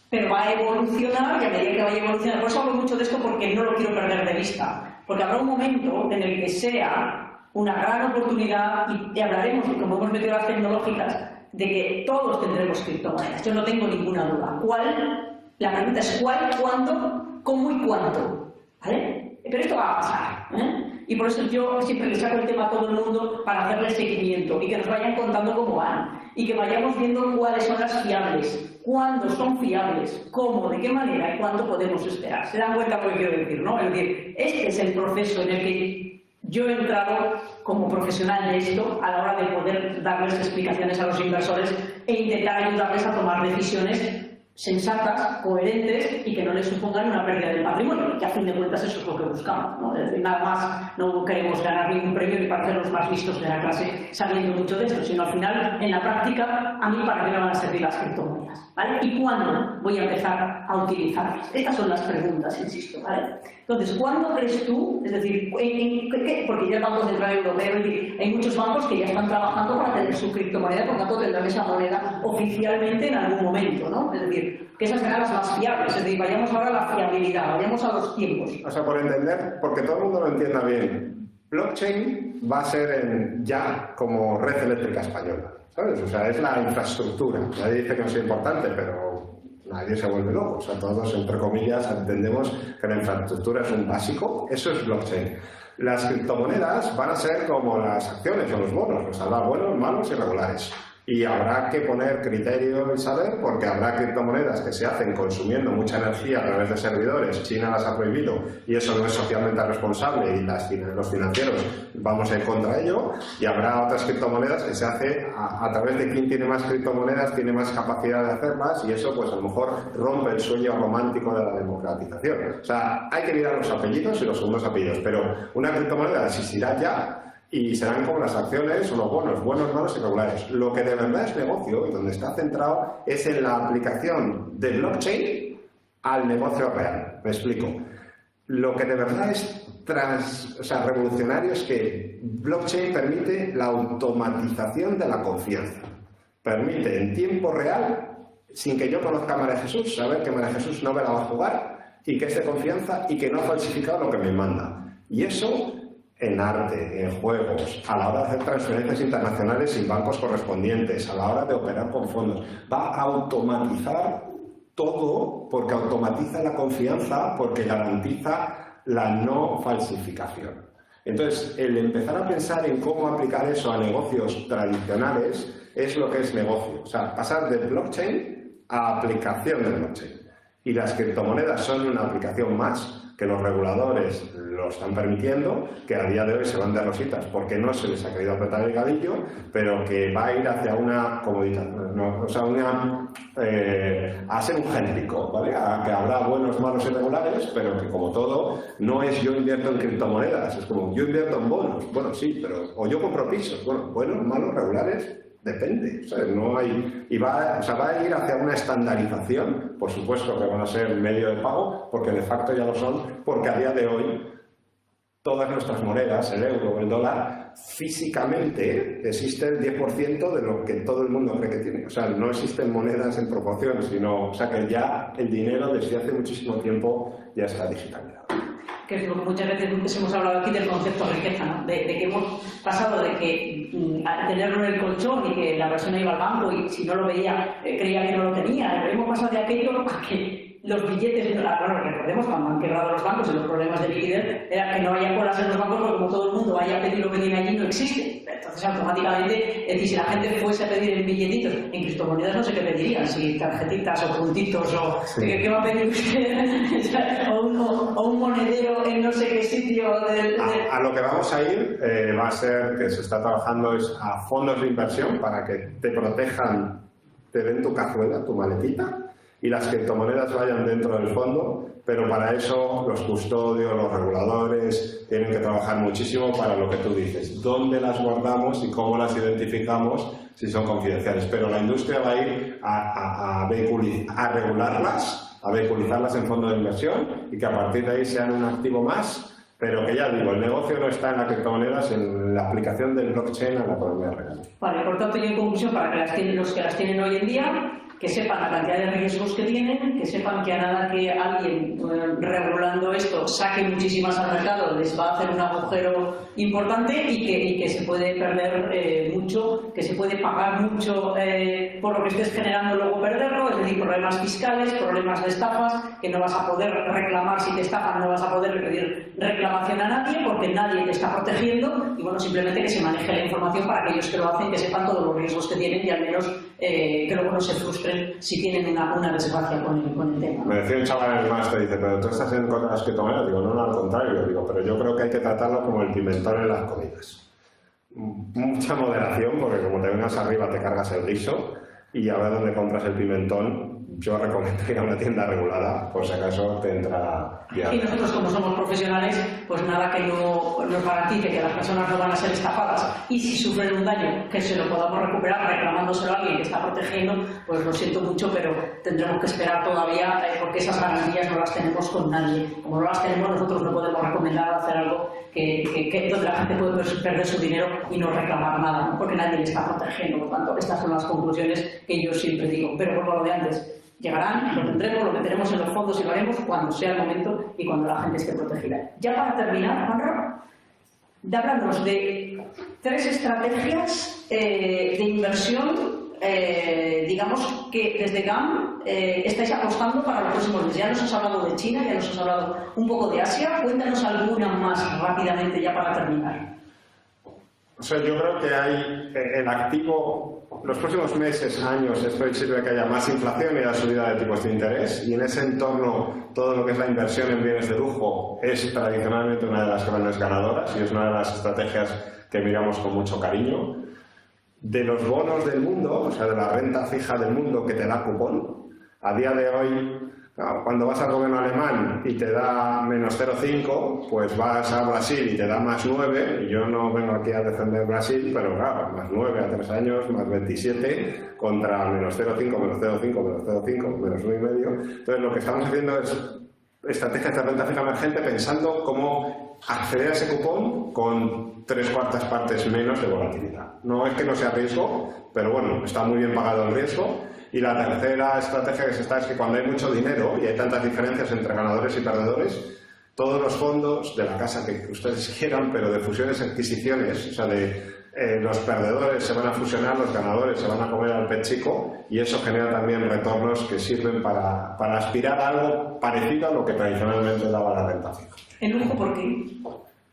pero va a evolucionar y a medida que vaya a evolucionar. Por eso hablo mucho de esto porque no lo quiero perder de vista. Porque habrá un momento en el que sea una gran oportunidad y hablaremos, como hemos metido las tecnológicas, de que todos tendremos criptomonedas. Yo no tengo ninguna duda. ¿Cuál? La pregunta es ¿cuál, cuándo, cómo y cuánto? ¿Vale? Pero esto va a pasar, ¿eh? Y por eso yo siempre le saco el tema a todo el mundo para hacerle seguimiento y que nos vayan contando cómo van y que vayamos viendo cuáles son las fiables, cuándo son fiables, cómo, de qué manera y cuándo podemos esperar. Se dan cuenta de lo que quiero decir, ¿no? Es decir, este es el proceso en el que yo he entrado como profesional de esto a la hora de poder darles explicaciones a los inversores e intentar ayudarles a tomar decisiones sensatas, coherentes y que no les supongan una pérdida del patrimonio, que a fin de cuentas eso es lo que buscamos, ¿no? Es decir, nada más no queremos ganar ningún premio ni parecer los más listos de la clase sabiendo mucho de esto, sino al final, en la práctica, a mí para qué me van a servir las criptomonedas, ¿vale? ¿Y cuándo voy a empezar a utilizarlas? Estas son las preguntas, insisto, ¿vale? Entonces, ¿cuándo crees tú? Es decir, porque ya el Banco Central Europeo, hay muchos bancos que ya están trabajando para tener su criptomoneda, por tanto tendrán esa moneda oficialmente en algún momento, ¿no? Es decir, que esas serán las más fiables, es decir, vayamos ahora a la fiabilidad, vayamos a los tiempos. O sea, por entender, porque todo el mundo lo entienda bien, blockchain va a ser ya como red eléctrica española, ¿sabes? O sea, es la infraestructura. Nadie dice que no sea importante, pero nadie se vuelve loco. O sea, todos, entre comillas, entendemos que la infraestructura es un básico. Eso es blockchain. Las criptomonedas van a ser como las acciones o los bonos, pues habrá buenos, malos y regulares. Y habrá que poner criterio y saber, porque habrá criptomonedas que se hacen consumiendo mucha energía a través de servidores. China las ha prohibido y eso no es socialmente responsable y los financieros vamos a ir contra ello. Y habrá otras criptomonedas que se hace a través de quién tiene más criptomonedas, tiene más capacidad de hacerlas y eso pues a lo mejor rompe el sueño romántico de la democratización. O sea, hay que mirar los apellidos y los segundos apellidos, pero una criptomoneda existirá ya y serán como las acciones o los bonos, buenos, malos y regulares. Lo que de verdad es negocio y donde está centrado es en la aplicación de blockchain al negocio real. Me explico. Lo que de verdad es revolucionario es que blockchain permite la automatización de la confianza. Permite en tiempo real, sin que yo conozca a María Jesús, saber que María Jesús no me la va a jugar y que es de confianza y que no ha falsificado lo que me manda. Y eso en arte, en juegos, a la hora de hacer transferencias internacionales sin bancos correspondientes, a la hora de operar con fondos, va a automatizar todo porque automatiza la confianza, porque garantiza la no falsificación. Entonces, el empezar a pensar en cómo aplicar eso a negocios tradicionales es lo que es negocio. O sea, pasar de blockchain a aplicación de blockchain. Y las criptomonedas son una aplicación más que los reguladores lo están permitiendo, que a día de hoy se van de rositas porque no se les ha querido apretar el gadillo, pero que va a ir hacia una comodidad, no, o sea, a ser un genérico, ¿vale? A que habrá buenos, malos y regulares, pero que como todo, no es yo invierto en criptomonedas, es como yo invierto en bonos, bueno, sí, pero o yo compro pisos, bueno, buenos, malos, regulares, depende, o sea, no hay, y va a ir hacia una estandarización, por supuesto que van a ser medio de pago, porque de facto ya lo son, porque a día de hoy todas nuestras monedas, el euro o el dólar, físicamente existe el 10% de lo que todo el mundo cree que tiene. O sea, no existen monedas en proporción, sino, o sea, que ya el dinero desde hace muchísimo tiempo ya está digitalizado. Que es lo que muchas veces hemos hablado aquí del concepto de riqueza, ¿no? De que hemos pasado de que al tenerlo en el colchón y que la persona iba al banco y si no lo veía creía que no lo tenía, pero hemos pasado de aquello a que los billetes, bueno, recordemos cuando han quebrado los bancos y los problemas de liquidez, era que no haya colas en los bancos porque como todo el mundo vaya a pedir lo que tiene allí no existe. Entonces automáticamente, es decir, si la gente fuese a pedir en billetitos, en criptomonedas no sé qué pedirían, si tarjetitas o puntitos o ¿qué va a pedir usted? o un monedero en no sé qué sitio A lo que vamos a ir va a ser que se está trabajando es a fondos de inversión para que te protejan, te den tu cazuela, tu maletita y las criptomonedas vayan dentro del fondo, pero para eso los custodios, los reguladores tienen que trabajar muchísimo para lo que tú dices, dónde las guardamos y cómo las identificamos si son confidenciales, pero la industria va a ir a regularlas, a vehiculizarlas en fondos de inversión y que a partir de ahí sean un activo más, pero que ya digo, el negocio no está en las criptomonedas, en la aplicación del blockchain a la economía real. Vale, por tanto, yo en conclusión, para que los que las tienen hoy en día, que sepan la cantidad de riesgos que tienen, que sepan que a nada que alguien regulando esto saque muchísimas al mercado les va a hacer un agujero importante y que se puede perder mucho, que se puede pagar mucho por lo que estés generando luego perderlo, es decir, problemas fiscales, problemas de estafas, que no vas a poder reclamar si te estafan, no vas a poder pedir reclamación a nadie porque nadie te está protegiendo y bueno, simplemente que se maneje la información para aquellos que lo hacen, que sepan todos los riesgos que tienen y al menos que luego no se frustren si tienen una desgracia con el tema. Me decía un chaval en el máster, dice, pero tú estás en contra de las criptomonedas. Digo, no, al contrario, digo, pero yo creo que hay que tratarlo como el pimentón en las comidas. Mucha moderación, porque como te vengas arriba te cargas el guiso y a ver dónde compras el pimentón. Yo recomiendo ir a una tienda regulada, por si acaso te entra Y nosotros, como somos profesionales, pues nada que no nos garantice que las personas no van a ser estafadas y si sufren un daño, que se lo podamos recuperar reclamándoselo a alguien que está protegiendo, pues lo siento mucho, pero tendremos que esperar todavía porque esas garantías no las tenemos con nadie. Como no las tenemos, nosotros no podemos recomendar hacer algo donde la gente puede perder su dinero y no reclamar nada, ¿no? Porque nadie le está protegiendo. Por tanto, estas son las conclusiones que yo siempre digo. Pero vuelvo a lo de antes. Llegarán, lo tendremos, lo meteremos en los fondos y lo haremos cuando sea el momento y cuando la gente esté protegida. Ya para terminar, Juanra, hablándonos de 3 estrategias de inversión, digamos que desde GAM estáis apostando para los próximos meses. Ya nos has hablado de China, ya nos has hablado un poco de Asia. Cuéntanos alguna más rápidamente ya para terminar. O sea, yo creo que hay el activo, los próximos meses, años, es previsible que haya más inflación y la subida de tipos de interés, y en ese entorno todo lo que es la inversión en bienes de lujo es tradicionalmente una de las grandes ganadoras y es una de las estrategias que miramos con mucho cariño. De los bonos del mundo, o sea, de la renta fija del mundo que te da cupón, a día de hoy, cuando vas al gobierno alemán y te da menos 0,5, pues vas a Brasil y te da más 9, y yo no vengo aquí a defender Brasil, pero claro, más 9 a 3 años, más 27, contra menos 0,5, menos 0,5, menos 0,5, menos 1,5. Entonces lo que estamos haciendo es estrategias de renta fija emergente pensando cómo acceder a ese cupón con 3/4 partes menos de volatilidad. No es que no sea riesgo, pero bueno, está muy bien pagado el riesgo. Y la tercera estrategia que se está es que cuando hay mucho dinero y hay tantas diferencias entre ganadores y perdedores, todos los fondos de la casa que ustedes quieran, pero de fusiones y adquisiciones, o sea, los perdedores se van a fusionar, los ganadores se van a comer al pez chico y eso genera también retornos que sirven para aspirar a algo parecido a lo que tradicionalmente daba la renta fija. ¿El lujo por qué?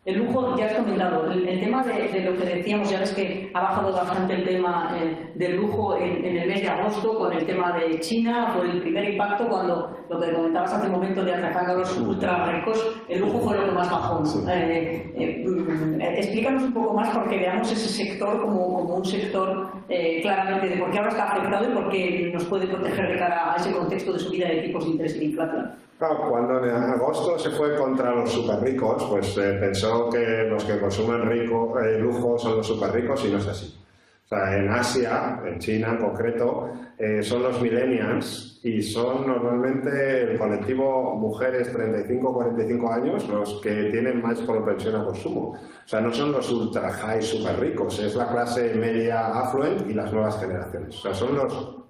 El lujo, ya has comentado, el tema de lo que decíamos, ya ves que ha bajado bastante el tema del lujo en el mes de agosto con el tema de China, fue el primer impacto cuando lo que comentabas hace un momento de atacar a los ultra ricos, el lujo fue lo que más bajó. Sí. Explícanos un poco más porque veamos ese sector como un sector claramente de por qué ahora está afectado y por qué nos puede proteger de cara a ese contexto de subida de tipos de interés y de inflación. Claro, cuando en agosto se fue contra los superricos, pues pensó que los que consumen lujo son los superricos y no es así. O sea, en Asia, en China en concreto, son los millennials y son normalmente el colectivo mujeres 35-45 años los que tienen más propensión a consumo. O sea, no son los ultra high super ricos, es la clase media affluent y las nuevas generaciones. O sea, son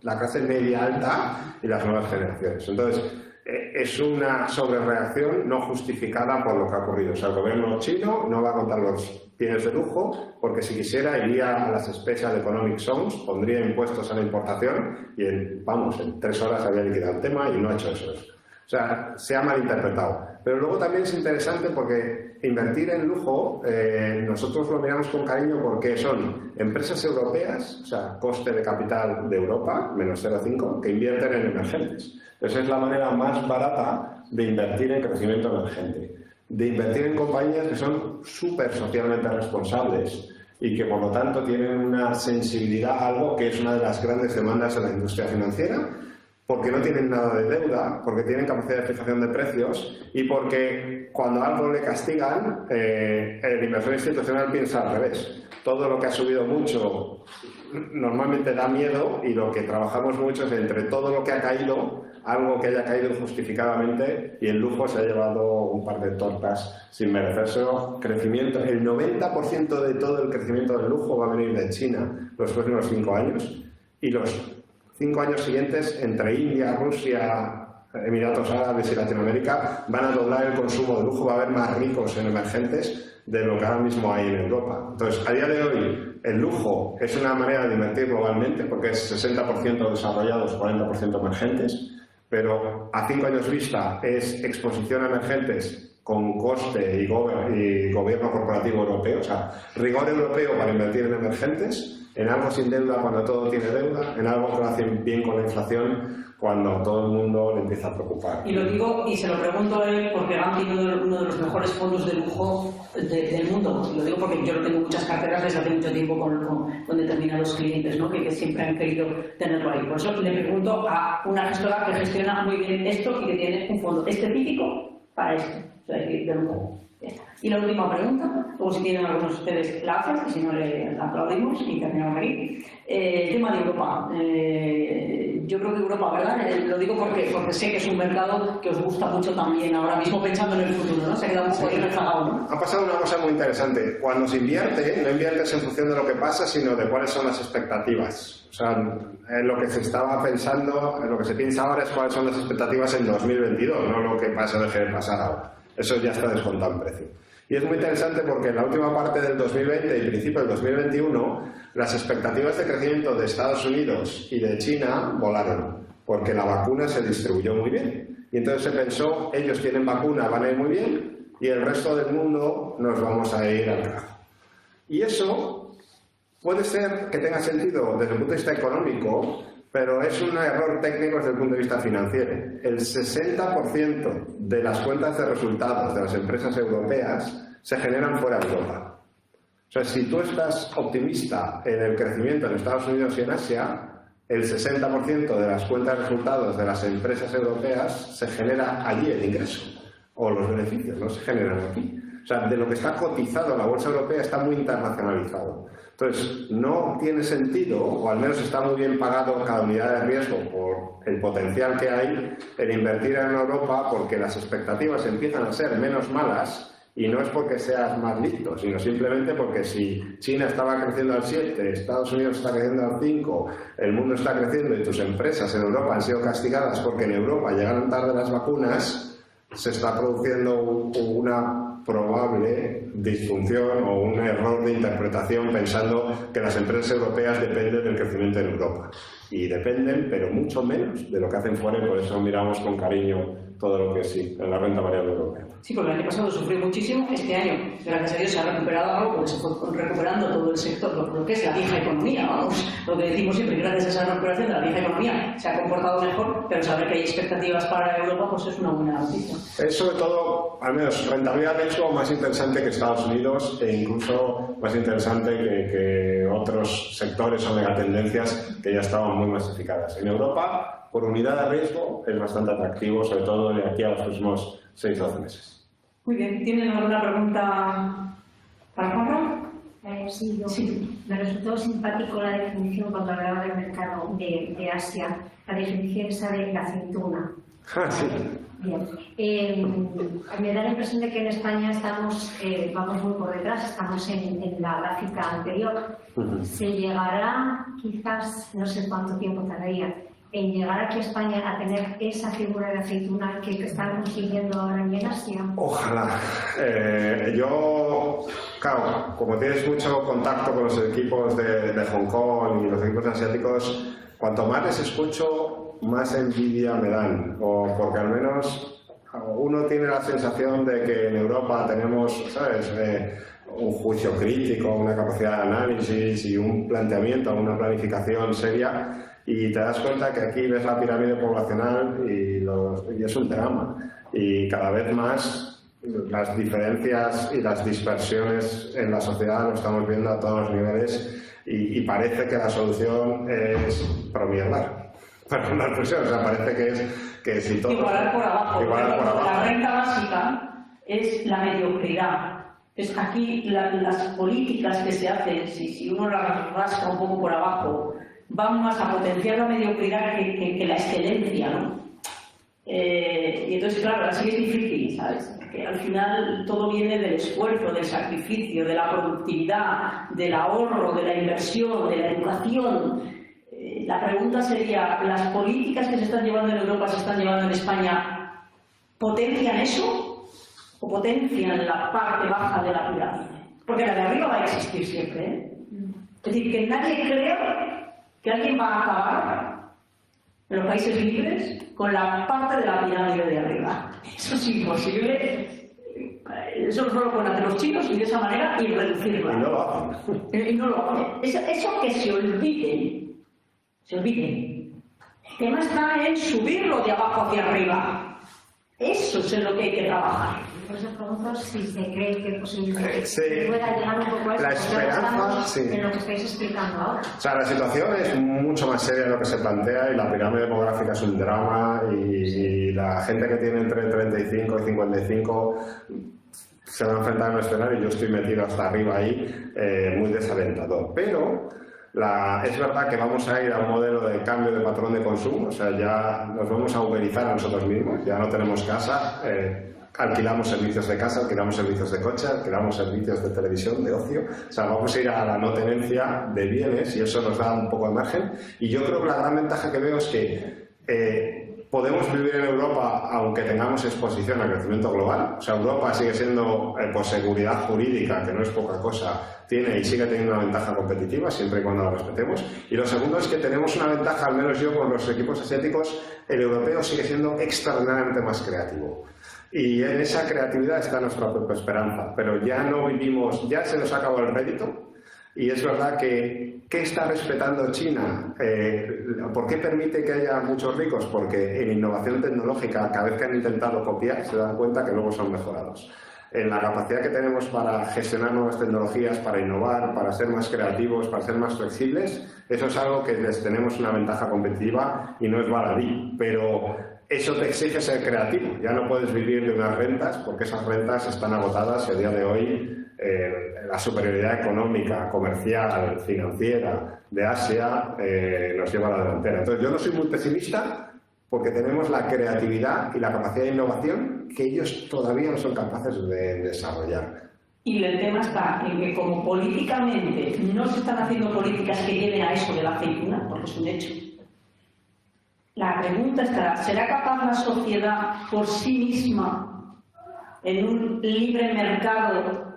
la clase media alta y las nuevas generaciones. Entonces, es una sobrereacción no justificada por lo que ha ocurrido. O sea, el gobierno chino no va a contar los bienes de lujo porque si quisiera iría a las Special Economic Zones, pondría impuestos a la importación y en 3 horas había liquidado el tema y no ha hecho eso. O sea, se ha malinterpretado. Pero luego también es interesante porque invertir en lujo, nosotros lo miramos con cariño porque son empresas europeas, o sea, coste de capital de Europa, menos 0,5, que invierten en emergentes. Esa es la manera más barata de invertir en crecimiento emergente, de invertir en compañías que son súper socialmente responsables y que por lo tanto tienen una sensibilidad a algo que es una de las grandes demandas de la industria financiera, porque no tienen nada de deuda, porque tienen capacidad de fijación de precios y porque cuando algo le castigan, el inversor institucional piensa al revés. Todo lo que ha subido mucho normalmente da miedo y lo que trabajamos mucho es entre todo lo que ha caído, algo que haya caído injustificadamente y el lujo se ha llevado un par de tortas sin merecérselo. Crecimiento, el 90% de todo el crecimiento del lujo va a venir de China los próximos 5 años y los 5 años siguientes, entre India, Rusia, Emiratos Árabes y Latinoamérica, van a doblar el consumo de lujo, va a haber más ricos en emergentes de lo que ahora mismo hay en Europa. Entonces, a día de hoy, el lujo es una manera de invertir globalmente, porque es 60% desarrollados, 40% emergentes, pero a 5 años vista es exposición a emergentes con coste y gobierno corporativo europeo, o sea, rigor europeo para invertir en emergentes, en algo sin deuda cuando todo tiene deuda, en algo que lo hacen bien con la inflación cuando todo el mundo le empieza a preocupar. Y lo digo, y se lo pregunto a él, porque han tenido uno de los mejores fondos de lujo del mundo. Y lo digo porque yo no tengo muchas carteras desde hace mucho tiempo con determinados clientes, ¿no? que siempre han querido tenerlo ahí. Por eso le pregunto a una gestora que gestiona muy bien esto y que tiene un fondo específico para esto. O sea, de lujo. Ya está. Y la última pregunta, o si tienen algunos de ustedes la hacen, y si no le aplaudimos y terminamos aquí. El tema de Europa. Yo creo que Europa, ¿verdad? Lo digo porque sé que es un mercado que os gusta mucho también ahora mismo pensando en el futuro, ¿no? Se ha quedado un poco ahí rezagado, ¿no? Ha pasado una cosa muy interesante. Cuando se invierte, no inviertes en función de lo que pasa, sino de cuáles son las expectativas. O sea, lo que se estaba pensando, lo que se piensa ahora es cuáles son las expectativas en 2022, no lo que pasa o deje de pasar ahora. Eso ya está descontado en precio. Y es muy interesante porque en la última parte del 2020 y principio del 2021 las expectativas de crecimiento de Estados Unidos y de China volaron porque la vacuna se distribuyó muy bien. Y entonces se pensó, ellos tienen vacuna, van a ir muy bien y el resto del mundo nos vamos a ir al carajo. Y eso puede ser que tenga sentido desde el punto de vista económico, pero es un error técnico desde el punto de vista financiero. El 60% de las cuentas de resultados de las empresas europeas se generan fuera de Europa. O sea, si tú estás optimista en el crecimiento en Estados Unidos y en Asia, el 60% de las cuentas de resultados de las empresas europeas se genera allí el ingreso, o los beneficios, no se generan aquí. O sea, de lo que está cotizado en la bolsa europea está muy internacionalizado. Entonces, no tiene sentido, o al menos está muy bien pagado cada unidad de riesgo por el potencial que hay, el invertir en Europa, porque las expectativas empiezan a ser menos malas, y no es porque seas más listo, sino simplemente porque si China estaba creciendo al 7, Estados Unidos está creciendo al 5, el mundo está creciendo y tus empresas en Europa han sido castigadas porque en Europa llegaron tarde las vacunas, se está produciendo una probable disfunción o un error de interpretación pensando que las empresas europeas dependen del crecimiento en Europa. Y dependen, pero mucho menos de lo que hacen fuera, y por eso miramos con cariño todo lo que sí, en la renta variable europea. Sí, porque el año pasado sufrió muchísimo. Este año, gracias a Dios, se ha recuperado algo, porque se fue recuperando todo el sector, lo que es la vieja economía, vamos. Lo que decimos siempre, gracias a esa recuperación de la vieja economía, se ha comportado mejor, pero saber que hay expectativas para Europa, pues es una buena noticia. Es sobre todo, al menos, rentabilidad de hecho más interesante que Estados Unidos e incluso más interesante que otros sectores o megatendencias que ya estaban muy masificadas. En Europa, por unidad de riesgo, es bastante atractivo, sobre todo de aquí a los próximos 6-12 meses. Muy bien. ¿Tienen alguna pregunta para Juanra? Sí, yo. Sí. Me resultó simpático la definición cuando hablaba del mercado de Asia, la definición esa de la aceituna. Sí. Bien. Me da la impresión de que en España vamos muy por detrás, estamos en la gráfica anterior. Se llegará, quizás, no sé cuánto tiempo tardaría, en llegar aquí a España a tener esa figura de aceituna que están consiguiendo ahora en Asia. Ojalá. Yo, claro, como tienes mucho contacto con los equipos de Hong Kong y los equipos asiáticos, cuanto más les escucho, más envidia me dan, o porque al menos uno tiene la sensación de que en Europa tenemos, ¿sabes?, un juicio crítico, una capacidad de análisis y un planteamiento, una planificación seria, y te das cuenta que aquí ves la pirámide poblacional y es un drama, y cada vez más las diferencias y las dispersiones en la sociedad lo estamos viendo a todos los niveles, y parece que la solución es promierlar. Perdón la expresión, o sea, parece que si todo... Igualar por abajo. Igualar por abajo. La renta básica es la mediocridad. Es aquí las políticas que se hacen, si uno las rasca un poco por abajo, van más a potenciar la mediocridad que la excelencia, ¿no? Y entonces, claro, así es difícil, ¿sabes? Que al final todo viene del esfuerzo, del sacrificio, de la productividad, del ahorro, de la inversión, de la educación. La pregunta sería, ¿las políticas que se están llevando en Europa, se están llevando en España, potencian eso o potencian la parte baja de la pirámide? Porque la de arriba va a existir siempre, ¿eh? Es decir, que nadie crea que alguien va a acabar en los países libres con la parte de la pirámide de arriba. Eso es imposible. Eso solo pueden hacer los chinos y de esa manera y reducirla. Y no lo hacen. Y no lo hacen. Eso que se olviden. Se olviden. El tema está en subirlo de abajo hacia arriba. Eso es en lo que hay que trabajar. Por eso pregunto si se cree que posiblemente Sí. pueda llegar un poco a eso. La porque esperanza, estamos sí. en lo que estáis explicando ahora. O sea, la situación es mucho más seria de lo que se plantea y la pirámide demográfica es un drama y la gente que tiene entre 35 y 55 se va a enfrentar a un escenario y yo estoy metido hasta arriba ahí, muy desalentador. Pero es verdad que vamos a ir a un modelo de cambio de patrón de consumo, o sea, ya nos vamos a uberizar a nosotros mismos, ya no tenemos casa, alquilamos servicios de casa, alquilamos servicios de coche, alquilamos servicios de televisión, de ocio, o sea, vamos a ir a la no tenencia de bienes y eso nos da un poco de margen. Y yo creo que la gran ventaja que veo es que podemos vivir en Europa aunque tengamos exposición al crecimiento global. O sea, Europa sigue siendo, por seguridad jurídica, que no es poca cosa, tiene y sigue teniendo una ventaja competitiva, siempre y cuando la respetemos. Y lo segundo es que tenemos una ventaja, al menos yo con los equipos asiáticos, el europeo sigue siendo extraordinariamente más creativo. Y en esa creatividad está nuestra propia esperanza. Pero ya no vivimos, ya se nos acabó el rédito. Y es verdad que, ¿qué está respetando China? ¿Por qué permite que haya muchos ricos? Porque en innovación tecnológica, cada vez que han intentado copiar, se dan cuenta que luego son mejorados. En la capacidad que tenemos para gestionar nuevas tecnologías, para innovar, para ser más creativos, para ser más flexibles, eso es algo que les tenemos una ventaja competitiva y no es baladí. Pero eso te exige ser creativo. Ya no puedes vivir de unas rentas porque esas rentas están agotadas y a día de hoy la superioridad económica, comercial, financiera de Asia nos lleva a la delantera. Entonces yo no soy muy pesimista porque tenemos la creatividad y la capacidad de innovación que ellos todavía no son capaces de desarrollar. Y el tema está en que como políticamente no se están haciendo políticas que lleven a eso de la aceituna, porque es un hecho. La pregunta estará, ¿será capaz la sociedad por sí misma, en un libre mercado,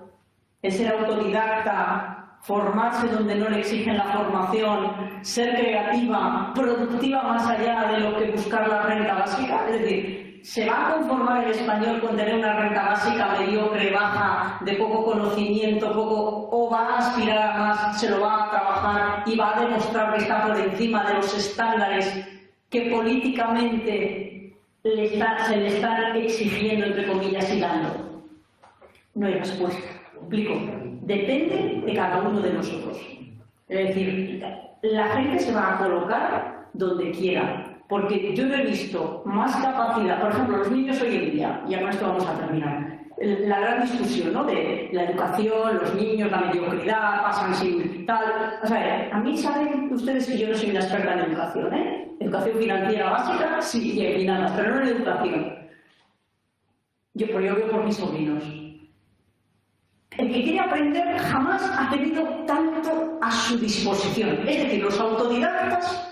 de ser autodidacta, formarse donde no le exigen la formación, ser creativa, productiva más allá de lo que buscar la renta básica? Es decir, ¿se va a conformar el español con tener una renta básica mediocre, baja, de poco conocimiento, o va a aspirar a más, se lo va a trabajar y va a demostrar que está por encima de los estándares que políticamente se le están exigiendo, entre comillas, y dando? No hay respuesta. Explico. Depende de cada uno de nosotros. Es decir, la gente se va a colocar donde quiera, porque yo no he visto más capacidad. Por ejemplo, los niños hoy en día, y con esto vamos a terminar, la gran discusión, ¿no?, de la educación, los niños, la mediocridad, pasan sin tal. O sea, a mí saben ustedes que yo no soy una experta en educación, ¿eh? Educación financiera básica, sí, y en finanzas, pero no en educación. Yo veo por mis sobrinos. El que quiere aprender jamás ha tenido tanto a su disposición. Es decir, los autodidactas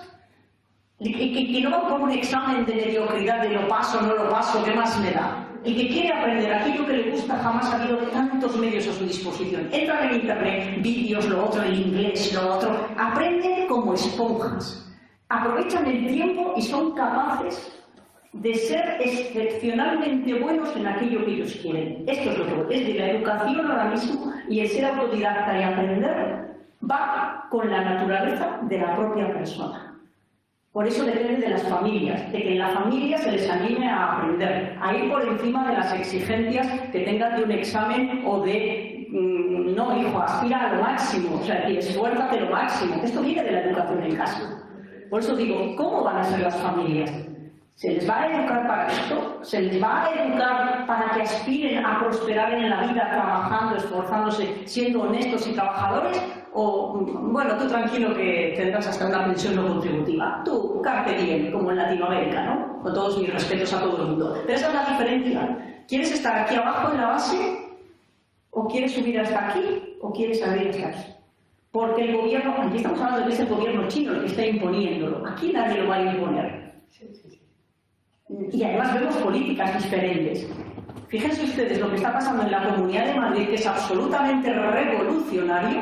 que no van por un examen de mediocridad, de lo paso, no lo paso, ¿qué más me da? El que quiere aprender aquello que le gusta jamás ha habido tantos medios a su disposición. Entran en internet, vídeos, lo otro, el inglés, lo otro. Aprenden como esponjas. Aprovechan el tiempo y son capaces de ser excepcionalmente buenos en aquello que ellos quieren. Esto es lo que es de la educación ahora mismo, y el ser autodidacta y aprender va con la naturaleza de la propia persona. Por eso depende de las familias, de que en la familia se les anime a aprender, a ir por encima de las exigencias que tengan de un examen o de no, hijo, aspira a lo máximo, o sea, y esfuérzate lo máximo. Esto viene de la educación en casa. Por eso digo, ¿cómo van a ser las familias? ¿Se les va a educar para esto? ¿Se les va a educar para que aspiren a prosperar en la vida trabajando, esforzándose, siendo honestos y trabajadores? O, bueno, tú tranquilo que tendrás hasta una pensión no contributiva. Tú, carpe diem, como en Latinoamérica, ¿no? Con todos mis respetos a todo el mundo. Pero esa es la diferencia. ¿Quieres estar aquí abajo en la base? ¿O quieres subir hasta aquí? ¿O quieres abrir hasta aquí? Porque el gobierno, aquí estamos hablando de que es el gobierno chino el que está imponiéndolo. Aquí nadie lo va a imponer. Y además vemos políticas diferentes. Fíjense ustedes lo que está pasando en la Comunidad de Madrid, que es absolutamente revolucionario,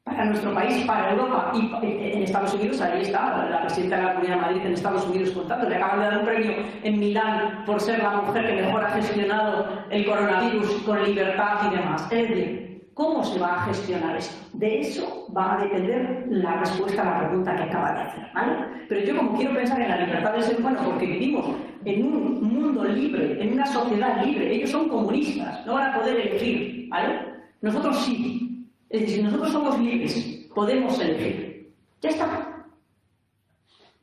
para nuestro país, para Europa y en Estados Unidos. Ahí está la presidenta de la Comunidad de Madrid en Estados Unidos contando. Le acaban de dar un premio en Milán por ser la mujer que mejor ha gestionado el coronavirus con libertad y demás. Es decir, ¿cómo se va a gestionar esto? De eso va a depender la respuesta a la pregunta que acaba de hacer, ¿vale? Pero yo, como quiero pensar en la libertad del ser humano, porque vivimos en un mundo libre, en una sociedad libre, ellos son comunistas, no van a poder elegir, ¿vale? Nosotros sí. Es decir, si nosotros somos libres, podemos elegir. Ya está.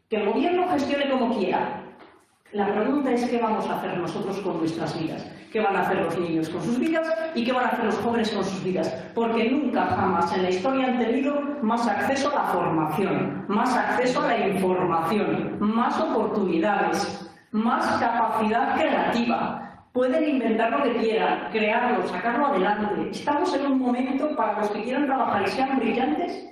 Que el gobierno gestione como quiera. La pregunta es qué vamos a hacer nosotros con nuestras vidas. ¿Qué van a hacer los niños con sus vidas? ¿Y qué van a hacer los jóvenes con sus vidas? Porque nunca jamás en la historia han tenido más acceso a la formación, más acceso a la información, más oportunidades, más capacidad creativa. Pueden inventar lo que quieran, crearlo, sacarlo adelante. Estamos en un momento para los que quieran trabajar y sean brillantes,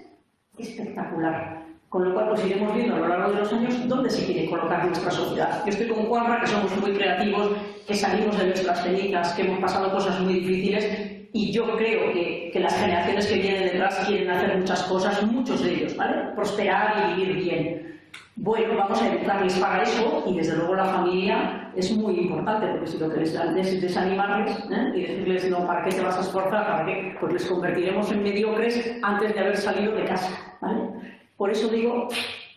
espectacular. Con lo cual, pues iremos viendo a lo largo de los años dónde se quiere colocar nuestra sociedad. Yo estoy con Juanra, que somos muy creativos, que salimos de nuestras penitas, que hemos pasado cosas muy difíciles, y yo creo que las generaciones que vienen detrás quieren hacer muchas cosas, muchos de ellos, ¿vale? Prosperar y vivir bien. Bueno, vamos a educarles para eso, y desde luego la familia es muy importante, porque si lo que les dan es desanimarles y decirles, no, ¿para qué te vas a esforzar? ¿Para qué? Pues les convertiremos en mediocres antes de haber salido de casa, ¿vale? Por eso digo,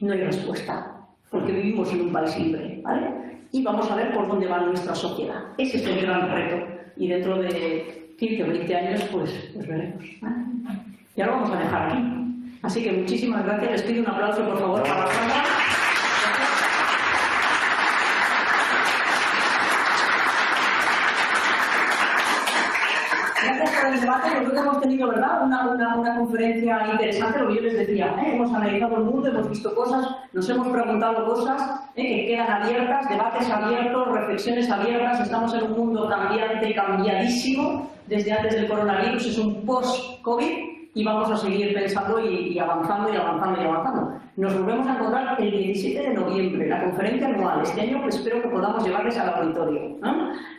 no hay respuesta, porque vivimos en un país libre, ¿vale? Y vamos a ver por dónde va nuestra sociedad. Ese es el gran reto, y dentro de 15 o 20 años, pues veremos, ¿vale? Ya lo vamos a dejar aquí. Así que muchísimas gracias. Les pido un aplauso, por favor, para Sandra. Gracias por el debate. Yo creo que hemos tenido, ¿verdad?, una conferencia interesante, lo que yo les decía. Hemos analizado el mundo, hemos visto cosas, nos hemos preguntado cosas que quedan abiertas, debates abiertos, reflexiones abiertas. Estamos en un mundo cambiante, cambiadísimo. Desde antes del coronavirus es un post-COVID. Y vamos a seguir pensando y avanzando y avanzando y avanzando. Nos volvemos a encontrar el 17 de noviembre, la conferencia anual. Este año pues, espero que podamos llevarles al auditorio.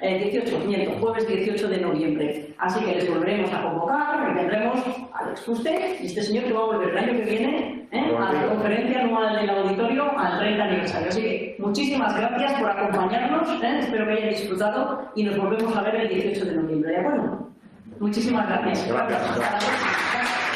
18, jueves 18 de noviembre. Así que les volveremos a convocar, y tendremos a Alex Fuste y este señor que va a volver el año que viene a la conferencia anual del auditorio al 30 aniversario. Así que muchísimas gracias por acompañarnos. Espero que hayan disfrutado y nos volvemos a ver el 18 de noviembre. ¿De acuerdo? Muchísimas gracias. Gracias.